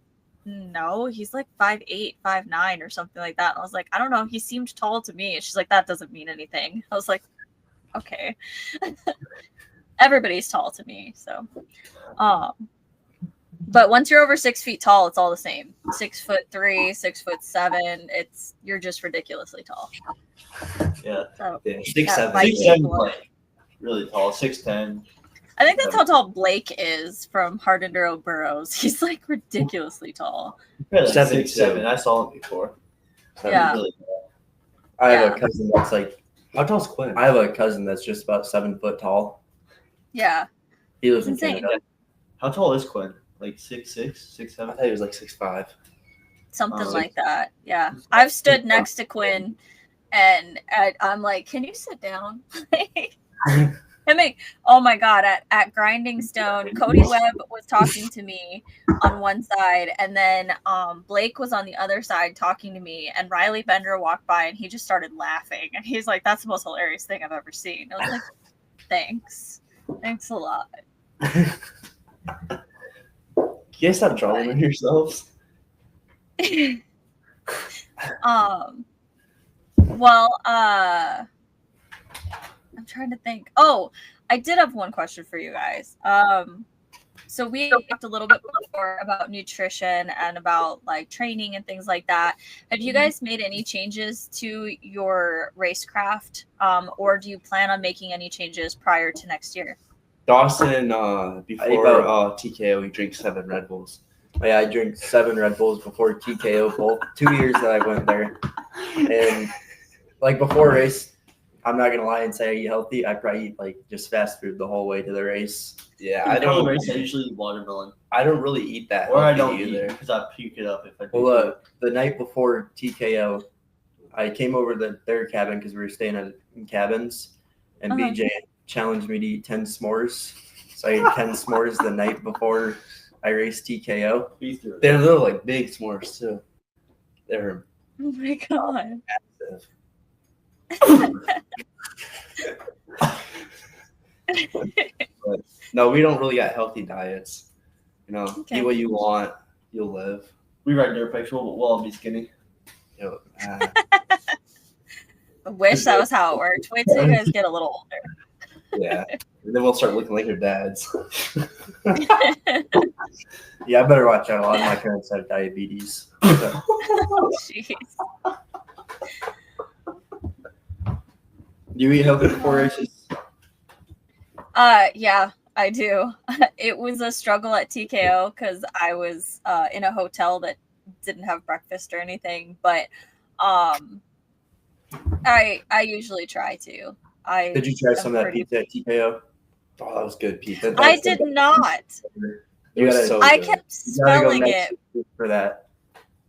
no, he's like 5'8", 5'9", or something like that. And I was like, I don't know, he seemed tall to me. And she's like, that doesn't mean anything. I was like, okay. Everybody's tall to me. So but once you're over 6 feet tall, it's all the same. 6'3", 6'7". You're just ridiculously tall. Yeah. So Yeah, that 6'7". might be 6'7", cool. like really tall. 6'10". I think that's how tall Blake is from Hard Enduro Burrows. He's like ridiculously tall. Like 7'2". 6'7". I saw him before. Yeah. Really tall. I have a cousin that's like How tall's Quinn? I have a cousin that's just about 7 foot tall. Yeah. He lives It's in insane. Canada. How tall is Quinn? Like 6'6", I 6'7"? thought he was like 6'5". Something Oh, like that. Yeah. I've stood next to Quinn and I'm like, can you sit down? And Oh my God, at Grinding Stone, Cody Webb was talking to me on one side, and then Blake was on the other side talking to me, and Riley Bender walked by and he just started laughing. And he's like, that's the most hilarious thing I've ever seen. I was like, thanks. Thanks a lot. You guys stop drawing on yourselves? I'm trying to think. Oh, I did have one question for you guys. So we talked a little bit before about nutrition and about like training and things like that. Have you guys made any changes to your racecraft, or do you plan on making any changes prior to next year? Dawson, before TKO, he drinks 7 Red Bulls. Yeah, I drink 7 Red Bulls before TKO both 2 years that I went there. And like before race, I'm not gonna lie and say I eat healthy. I probably eat like just fast food the whole way to the race. Yeah, I don't race. I usually eat watermelon, I don't really eat that. or I don't either. eat because I puke it up if I do. Well, look, the night before TKO, I came over to their cabin because we were staying in cabins, and BJ challenged me to eat 10 s'mores. So I ate 10 s'mores the night before I raced TKO. They're little like big s'mores too. They're Oh my God. massive. But no, we don't really got healthy diets. You know, Okay. eat what you want, you'll live. We ride dirt bikes. We'll all be skinny. You know, I wish that was how it worked. Wait till you guys get a little older. yeah. And then we'll start looking like your dads. Yeah, I better watch out. A lot of my parents have diabetes. So, Oh, jeez. do you eat healthy before races? Yeah, I do. It was a struggle at TKO because I was in a hotel that didn't have breakfast or anything, but I usually try to. Did you try some of that pizza at TKO? Oh, that was good pizza. I did not. It was gotta- so I good. kept You gotta go spelling next it. week for that.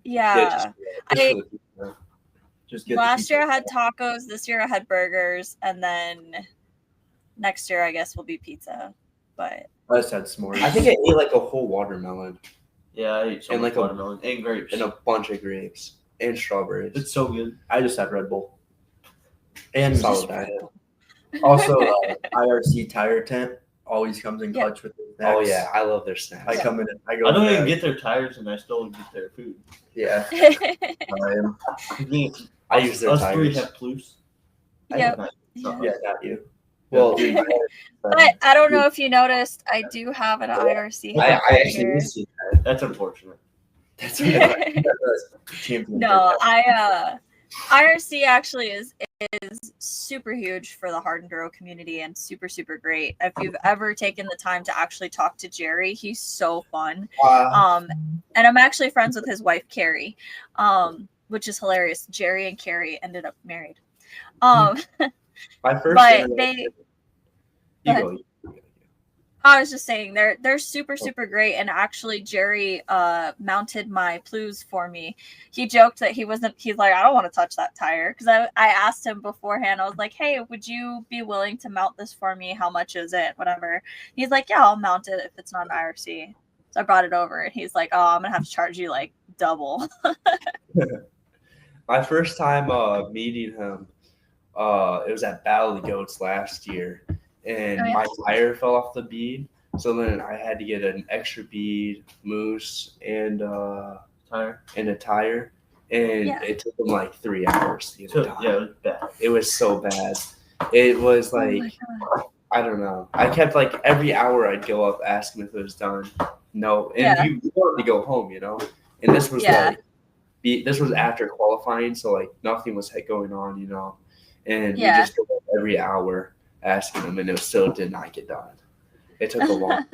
Yeah. Just I- for the pizza. Just get Last the year I had tacos. This year I had burgers, and then next year I guess will be pizza. But I just had s'mores. I think I ate like a whole watermelon Yeah, I eat so And much like a- watermelon and grapes. and a bunch of grapes and strawberries. It's so good. I just had Red Bull. And Solid diet. also, IRC tire tent always comes in Yeah. clutch with the snacks. Oh yeah, I love their snacks. I come in. I go. I don't in even there. get their tires, and I still get their food. Yeah. I use their Us three tires. have plus. Yep. Yeah. Yeah, not you. Well, But I don't know if you noticed, I do have an IRC. I hat right actually here. used to that. That's unfortunate. That's Champion. No, IRC actually is super huge for the hard enduro community and super great. If you've ever taken the time to actually talk to Jerry, he's so fun. And I'm actually friends with his wife Carrie, which is hilarious. Jerry and Carrie ended up married. My first. But internet- they, You Go go. I was just saying they're super great, and actually Jerry mounted my Plus for me. He joked that he's like, I don't want to touch that tire, because I asked him beforehand. I was like, hey, would you be willing to mount this for me? How much is it? Whatever. He's like, yeah, I'll mount it if it's not an IRC. So I brought it over, and he's like, oh, I'm gonna have to charge you like double. My first time meeting him, it was at Battle of the Goats last year, and Oh, yeah. my tire fell off the bead. So then I had to get an extra bead, mousse, and a tire, and Yeah. it took him like 3 hours to get it done. Yeah, it was bad. It was so bad. It was Oh my like God. I don't know. I kept like every hour I'd go up, ask him if it was done. No, and Yeah. he wanted to go home, you know. And this was Yeah. this was after qualifying, so like nothing was going on, you know. And we Yeah. just go up every hour asking him, and it still did not get done. It took a long.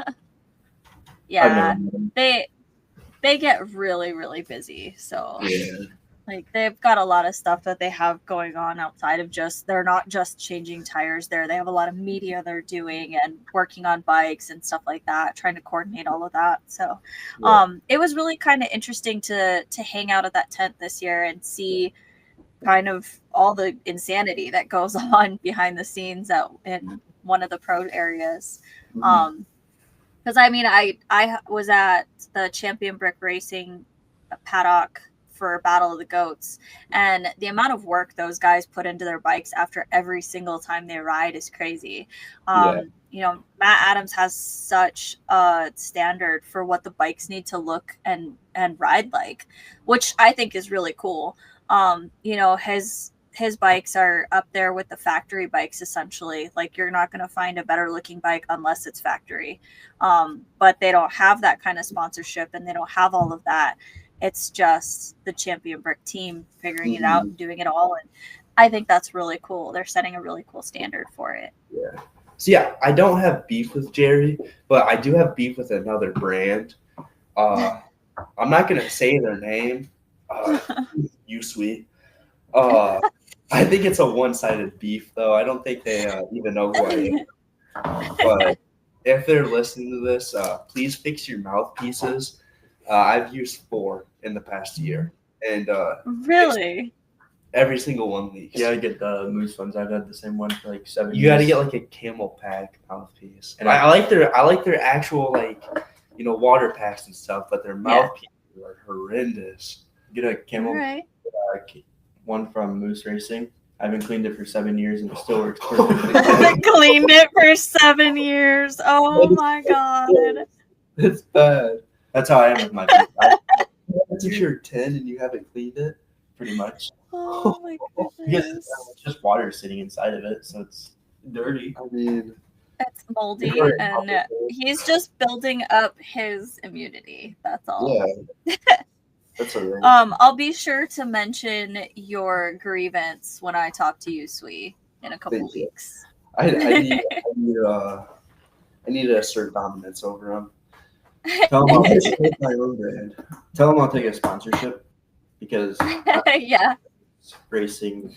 Yeah, they get really busy, so Yeah. like they've got a lot of stuff that they have going on outside of they're not just changing tires there. They have a lot of media they're doing and working on bikes and stuff like that, trying to coordinate all of that. So it was really kind of interesting to hang out at that tent this year and see kind of all the insanity that goes on behind the scenes and one of the pro areas. Mhm. Because I mean, I was at the Champion Brick Racing paddock for Battle of the Goats, and the amount of work those guys put into their bikes after every single time they ride is crazy. Yeah. You know, Matt Adams has such a standard for what the bikes need to look and ride like, which I think is really cool. You know, his bikes are up there with the factory bikes essentially. Like, you're not going to find a better looking bike unless it's factory. But they don't have that kind of sponsorship, and they don't have all of that. It's just the Champion Brick team figuring it out and doing it all. And I think that's really cool. They're setting a really cool standard for it. Yeah. So yeah, I don't have beef with Jerry, but I do have beef with another brand. I'm not gonna say their name. Usui. I think it's a one-sided beef, though. I don't think they even know who I am. But if they're listening to this, please fix your mouthpieces. I've used 4 in the past year, and Really? every single one leaks. You gotta get the moose ones. I've had the same one for like 7 years. You got to get like a camel pack mouthpiece, and I like their actual like water packs and stuff, but their mouthpieces are horrendous. Get a camel Right. one from Moose Racing. I haven't cleaned it for 7 years and it still works perfectly. Cleaned it for 7 years. Oh my god. It's bad. That's how I am with my beef. That's if you're 10 and you haven't cleaned it. Pretty much. Oh my Because goodness. it's just water sitting inside of it, so it's dirty. I mean, It's moldy, and he's just building up his immunity. That's all. yeah. That's all right. I'll be sure to mention your grievance when I talk to you, Sui, in a couple Thank you. weeks. I need to assert dominance over him. Tell them It's my own brand. I'll take a sponsorship because Yeah. racing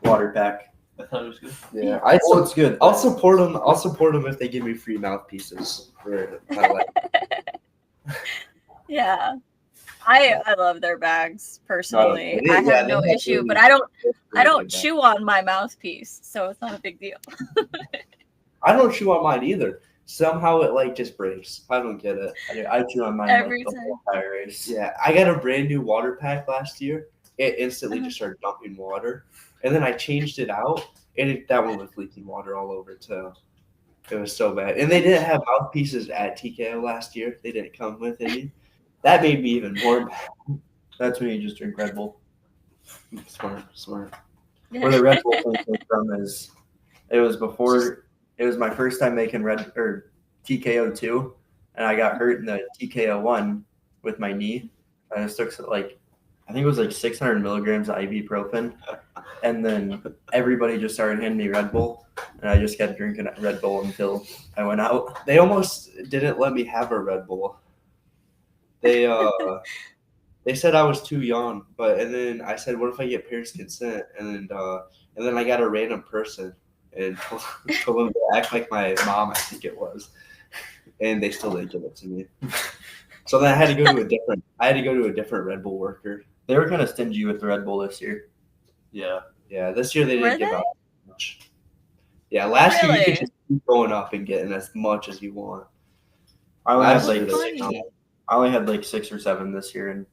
water pack. I thought it was good. Yeah, Well, it's good. I'll support them. I'll support them if they give me free mouthpieces for my life. Yeah. I love their bags personally. Yeah, I have they no have issue, really- but I don't really good chew on my mouthpiece, so it's not a big deal. I don't chew on mine either. Somehow it like just breaks. I don't get it. I chew on mine Every like the whole entire race. Yeah, I got a brand new water pack last year. It instantly just started dumping water, and then I changed it out, and that one was leaking water all over too. It was so bad, and they didn't have mouthpieces at TKO last year. They didn't come with any. That made me even more mad. That's when you just drink Red Bull. Smart. Where the Red Bull thing came from is it was my first time making TKO 2, and I got hurt in the TKO 1 with my knee. I just took I think it was like 600 milligrams of ibuprofen, and then everybody just started handing me Red Bull, and I just kept drinking Red Bull until I went out. They almost didn't let me have a Red Bull. They said I was too young, and then I said, "What if I get parents' consent?" And then I got a random person and told them to act like my mom, I think it was, and they still didn't give it to me. So then I had to go to a different Red Bull worker. They were kind of stingy with the Red Bull this year. Yeah. Yeah, this year they Were didn't give they? out much. Yeah, last year you Really? could just keep going up and getting as much as you want. I only Last had year like they funny. didn't. I only had like 6 or 7 this year, and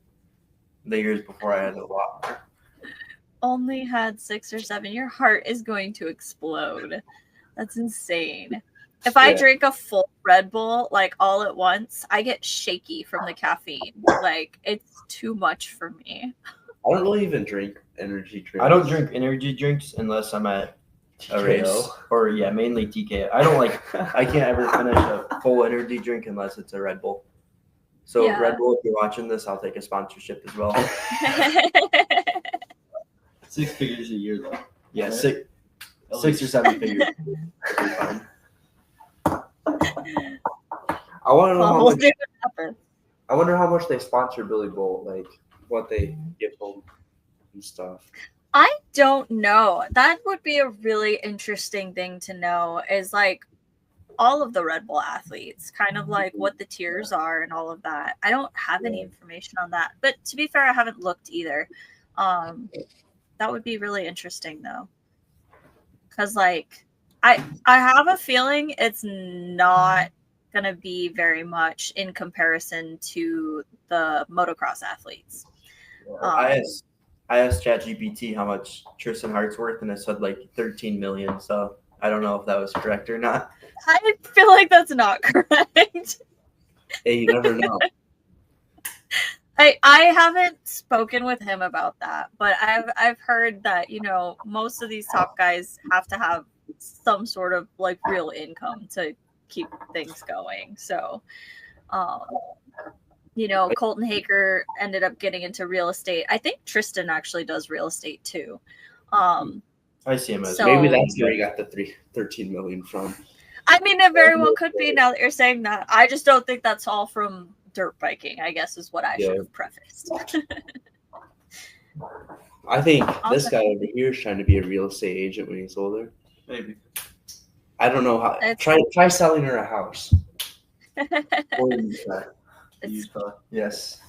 the years before I had a lot more. Only had 6 or 7. Your heart is going to explode. That's insane. If I Yeah. drink a full Red Bull like all at once, I get shaky from the caffeine. Like, it's too much for me. I don't really even drink energy drinks. I don't drink energy drinks unless I'm at a race or mainly TKO. I can't ever finish a full energy drink unless it's a Red Bull. So Yeah. Red Bull, if you're watching this, I'll take a sponsorship as well. 6 figures a year though. Yeah, Right. 6 or 7 figures. That'd be fine. I want to know Well, how we'll much. see what happens. I wonder how much they sponsor Billy Bolt, like what they give him and stuff. I don't know. That would be a really interesting thing to know, is like all of the Red Bull athletes, kind of like what the tiers are and all of that. I don't have any information on that. But to be fair, I haven't looked either. That would be really interesting though. Because like I have a feeling it's not gonna be very much in comparison to the motocross athletes. I asked ChatGPT how much Tristan Hart's worth, and it said like 13 million. So I don't know if that was correct or not. I feel like that's not correct. Hey, you never know. I haven't spoken with him about that, but I've heard that, you know, most of these top guys have to have some sort of like real income to keep things going. So, you know, Colton Haker ended up getting into real estate. I think Tristan actually does real estate too. I see him as So- Maybe that's where he got the 13 million from. I mean, it very well could be now that you're saying that. I just don't think that's all from dirt biking, I guess is what I should have prefaced. I think this Awesome. guy over here is trying to be a real estate agent when he's older. Maybe. I don't know how. It's- Try selling her a house. Used car. Yes.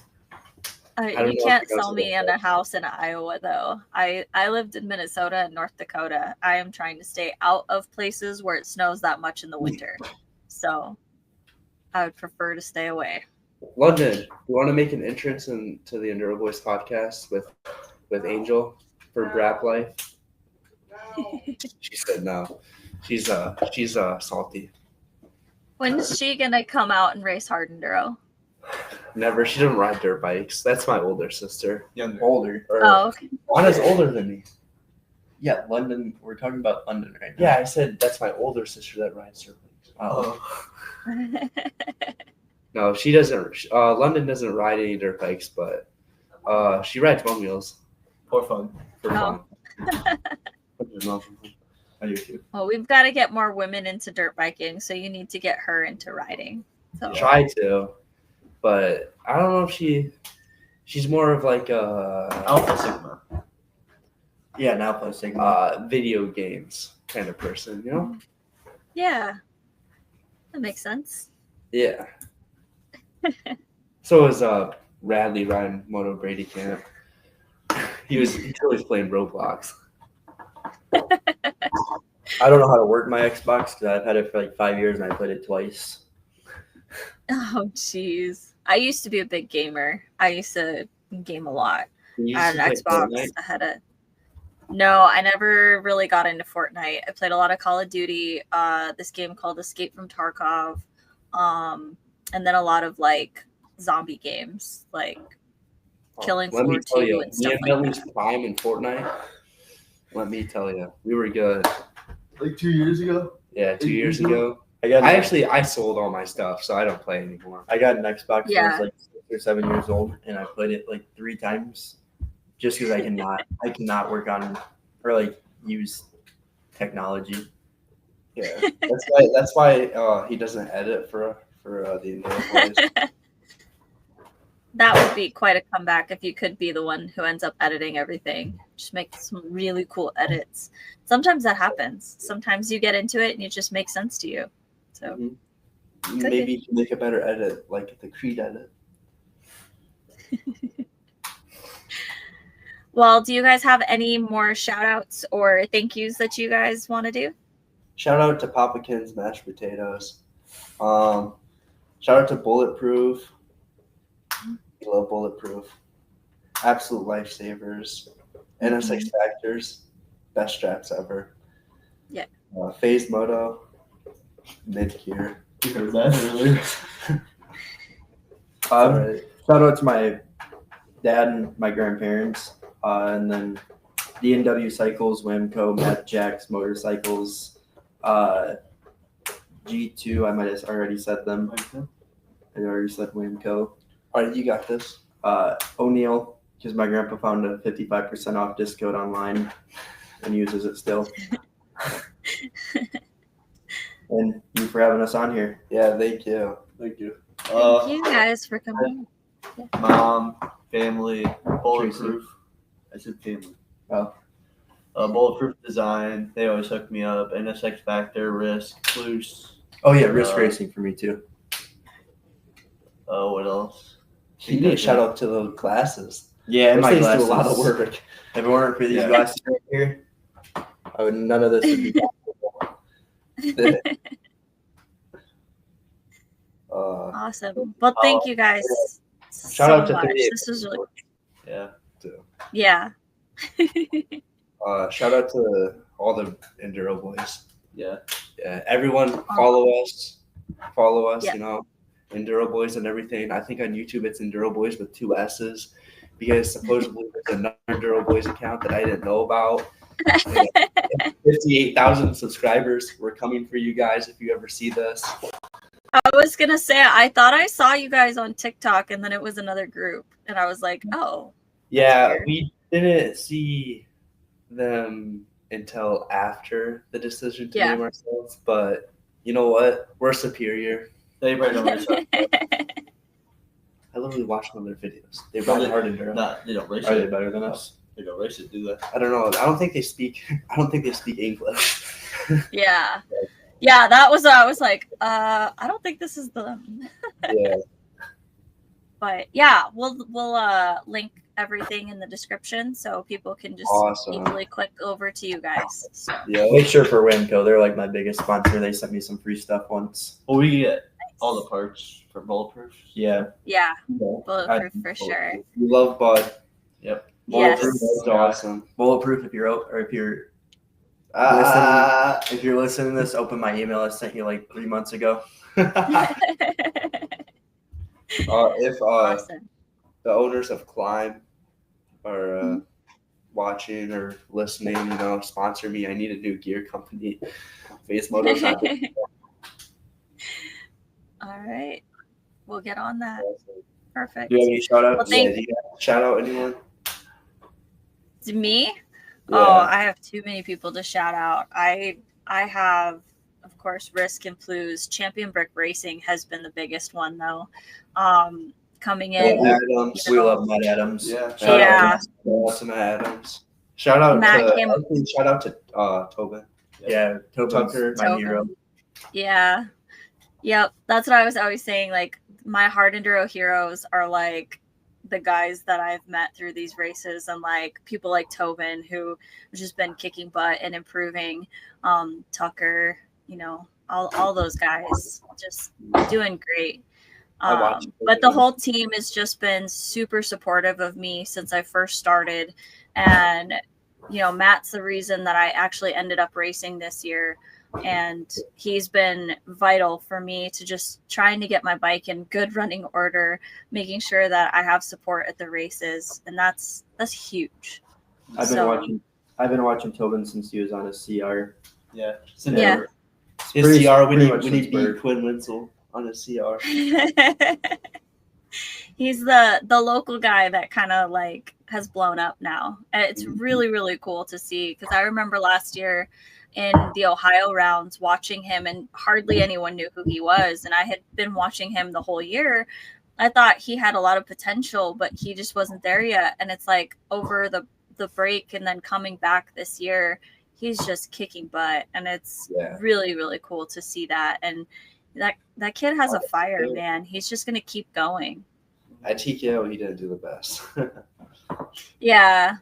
don't You know if can't it goes sell with me that. in a house in Iowa, though. I lived in Minnesota and North Dakota. I am trying to stay out of places where it snows that much in the winter. So I would prefer to stay away. London, you want to make an entrance into the Enduro Boys podcast with Angel for Brap Life? She said no. She's salty. When's she gonna come out and race hard enduro? Never. She doesn't ride dirt bikes. That's my older sister. Younger. Older. Or, Oh, okay. Anna's older than me. Yeah, London. We're talking about London right now. Yeah, I said that's my older sister that rides dirt bikes. Oh. No, she doesn't. London doesn't ride any dirt bikes, but she rides one wheels For fun. for Oh. fun. I do too. Well, we've got to get more women into dirt biking, so you need to get her into riding. So Try to, but I don't know if she's more of like a Alpha Sigma. Yeah, now plus Sigma. video games kind of person, you know? yeah, that makes sense. Yeah. So is Radley riding Moto Brady Camp. He's always playing Roblox. I don't know how to work my Xbox because I've had it for like 5 years and I played it twice. Oh, jeez. I used to be a big gamer. I used to game a lot. You I used had an to play Xbox. Fortnite? I had a. No, I never really got into Fortnite. I played a lot of Call of Duty. This game called Escape from Tarkov, and then a lot of like zombie games, like Killing Let me Floor tell 2 you, and me stuff and like Bentley's that. prime in Fortnite. Let me tell you, we were good. Like 2 years ago? Yeah, 2 years Mhm. ago. I sold all my stuff, so I don't play anymore. I got an Xbox when I Yeah. was like 6 or 7 years old, and I played it like 3 times, just because I cannot work on or like use technology. Yeah, that's why he doesn't edit for the Enduro Boys. That would be quite a comeback if you could be the one who ends up editing everything. Just make some really cool edits. Sometimes that happens. Sometimes you get into it and it just makes sense to you. So Maybe you can make a better edit, like the Creed edit. well, do you guys have any more shout outs or thank yous that you guys want to do? Shout out to Papakin's mashed potatoes. Shout out to Bulletproof. We love Bulletproof. Absolute lifesavers. NSX Factors. Best straps ever. Yeah. Phase Moto. Mid-gear. You heard that earlier. Alright. Shout out to my dad and my grandparents, and then D&W Cycles, Wimco, Matt Jacks Motorcycles, G2. I might have already said them. I already said Wimco. Alright, you got this. O'Neill, because my grandpa found a 55% off disc code online and uses it still. And you for having us on here. Yeah, thank you. Thank you. Thank you guys for coming. Mom, family, Bulletproof. I said family. Oh. Bulletproof Design. They always hook me up. NSX Factor, Risk, Loose. Oh yeah, risk racing for me too. What else? You need to shout out to those glasses. Yeah, and Those my things glasses. do a lot of work. If it weren't for these Yeah. glasses right here, none of this would be possible. Awesome. Well, thank you guys Shout so out to much. 38. This was really Yeah. yeah. Shout out to all the Enduro Boys. Yeah. Yeah, everyone follow us. Yeah. You know, Enduro Boys and everything. I think on YouTube it's Enduro Boys with 2 S's because supposedly there's another Enduro Boys account that I didn't know about. 58,000 subscribers. We're coming for you guys if you ever see this. I was gonna say I thought I saw you guys on TikTok and then it was another group and I was like, oh. Yeah, weird. we didn't see them until after the decision to Yeah. name ourselves, but you know what? We're superior. They probably don't race hard. I literally watched one of their videos. They ride hard enduro. They don't race Are they it. better than us? They don't race it, do they? I don't know. I don't think they speak English. Yeah. Yeah, that was I was like, I don't think this is them. Yeah. But yeah, we'll link everything in the description so people can just Awesome. easily click over to you guys. So Yeah. Make sure for Winco, they're like my biggest sponsor. They sent me some free stuff once. Well, we get all the parts for Bulletproof. Yeah. yeah, Bulletproof. bulletproof for sure. We love Bud. Yep. Bulletproof Yes. is awesome. Bulletproof. If you're listening to this, open my email I sent you like 3 months ago. If Awesome. the owners of Climb are watching or listening, you know, sponsor me. I need a new gear company. Face Moto's not doing All right. We'll get on that. Perfect. Do you have any shout outs? Well, thank- do you shout out anyone? To me? Yeah. Oh, I have too many people to shout out. I have, of course, Risk and Flues. Champion Brick Racing has been the biggest one though. Coming in. Matt Adams. We love Matt Adams. Yeah. Yeah. Shout out to Matt Adams. Shout out to Tobin. Yeah, Tobin's Tucker. my hero. Yeah. Yep. That's what I was always saying. Like my hard enduro heroes are like the guys that I've met through these races and like people like Tobin who have just been kicking butt and improving. Tucker, you know, all those guys just doing great. But the whole team has just been super supportive of me since I first started. And, you know, Matt's the reason that I actually ended up racing this year. And he's been vital for me to just trying to get my bike in good running order, making sure that I have support at the races. And that's huge. I've been watching Tobin since he was on his CR. Yeah. Yeah. His Pretty- CR pretty when much he since beat birth. Quinn Winsel on his CR. He's the local guy that kind of like has blown up now. And it's really, really cool to see because I remember last year in the Ohio rounds watching him and hardly anyone knew who he was. And I had been watching him the whole year. I thought he had a lot of potential, but he just wasn't there yet. And it's like over the break and then coming back this year, he's just kicking butt. And it's really, really cool to see that. And that kid has a fire, man. He's just going to keep going. At TKO, he didn't do the best. Yeah.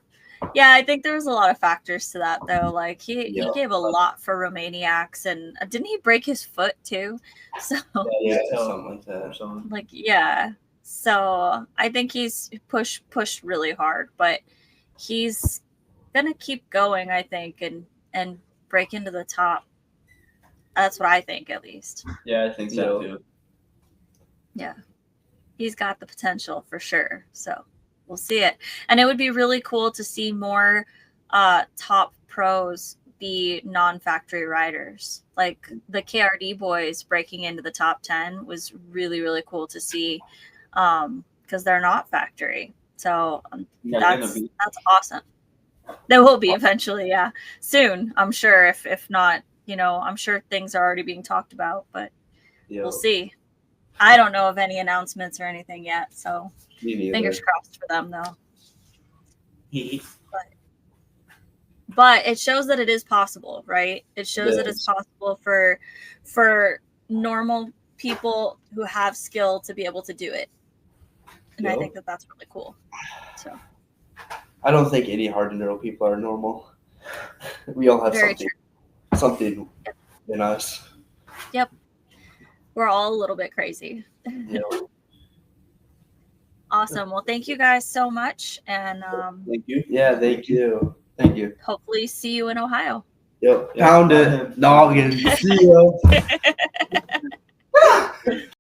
Yeah, I think there was a lot of factors to that, though. Like, he gave a lot for Romaniacs, and didn't he break his foot, too? So, Yeah, something like that. like, yeah. So, I think he's pushed really hard, but he's going to keep going, I think, and break into the top. That's what I think, at least. Yeah, I think so too. Yeah. He's got the potential for sure. So we'll see it. And it would be really cool to see more top pros be non-factory riders. Like the KRD boys breaking into the top 10 was really, really cool to see because they're not factory. So that's awesome. They will be eventually, yeah. Soon, I'm sure. If not, you know, I'm sure things are already being talked about, but we'll see. I don't know of any announcements or anything yet, so fingers crossed for them, though. But it shows that it is possible, right? It shows that it's possible for normal people who have skill to be able to do it, and I think that that's really cool. So I don't think any hard enduro people are normal. We all have something than us. We're all a little bit crazy. You know. Awesome. Well, thank you guys so much, and Thank you. Yeah, thank you. Thank you. hopefully see you in Ohio. Yep. Yeah, Pound pound it. him. Noggin. See ya.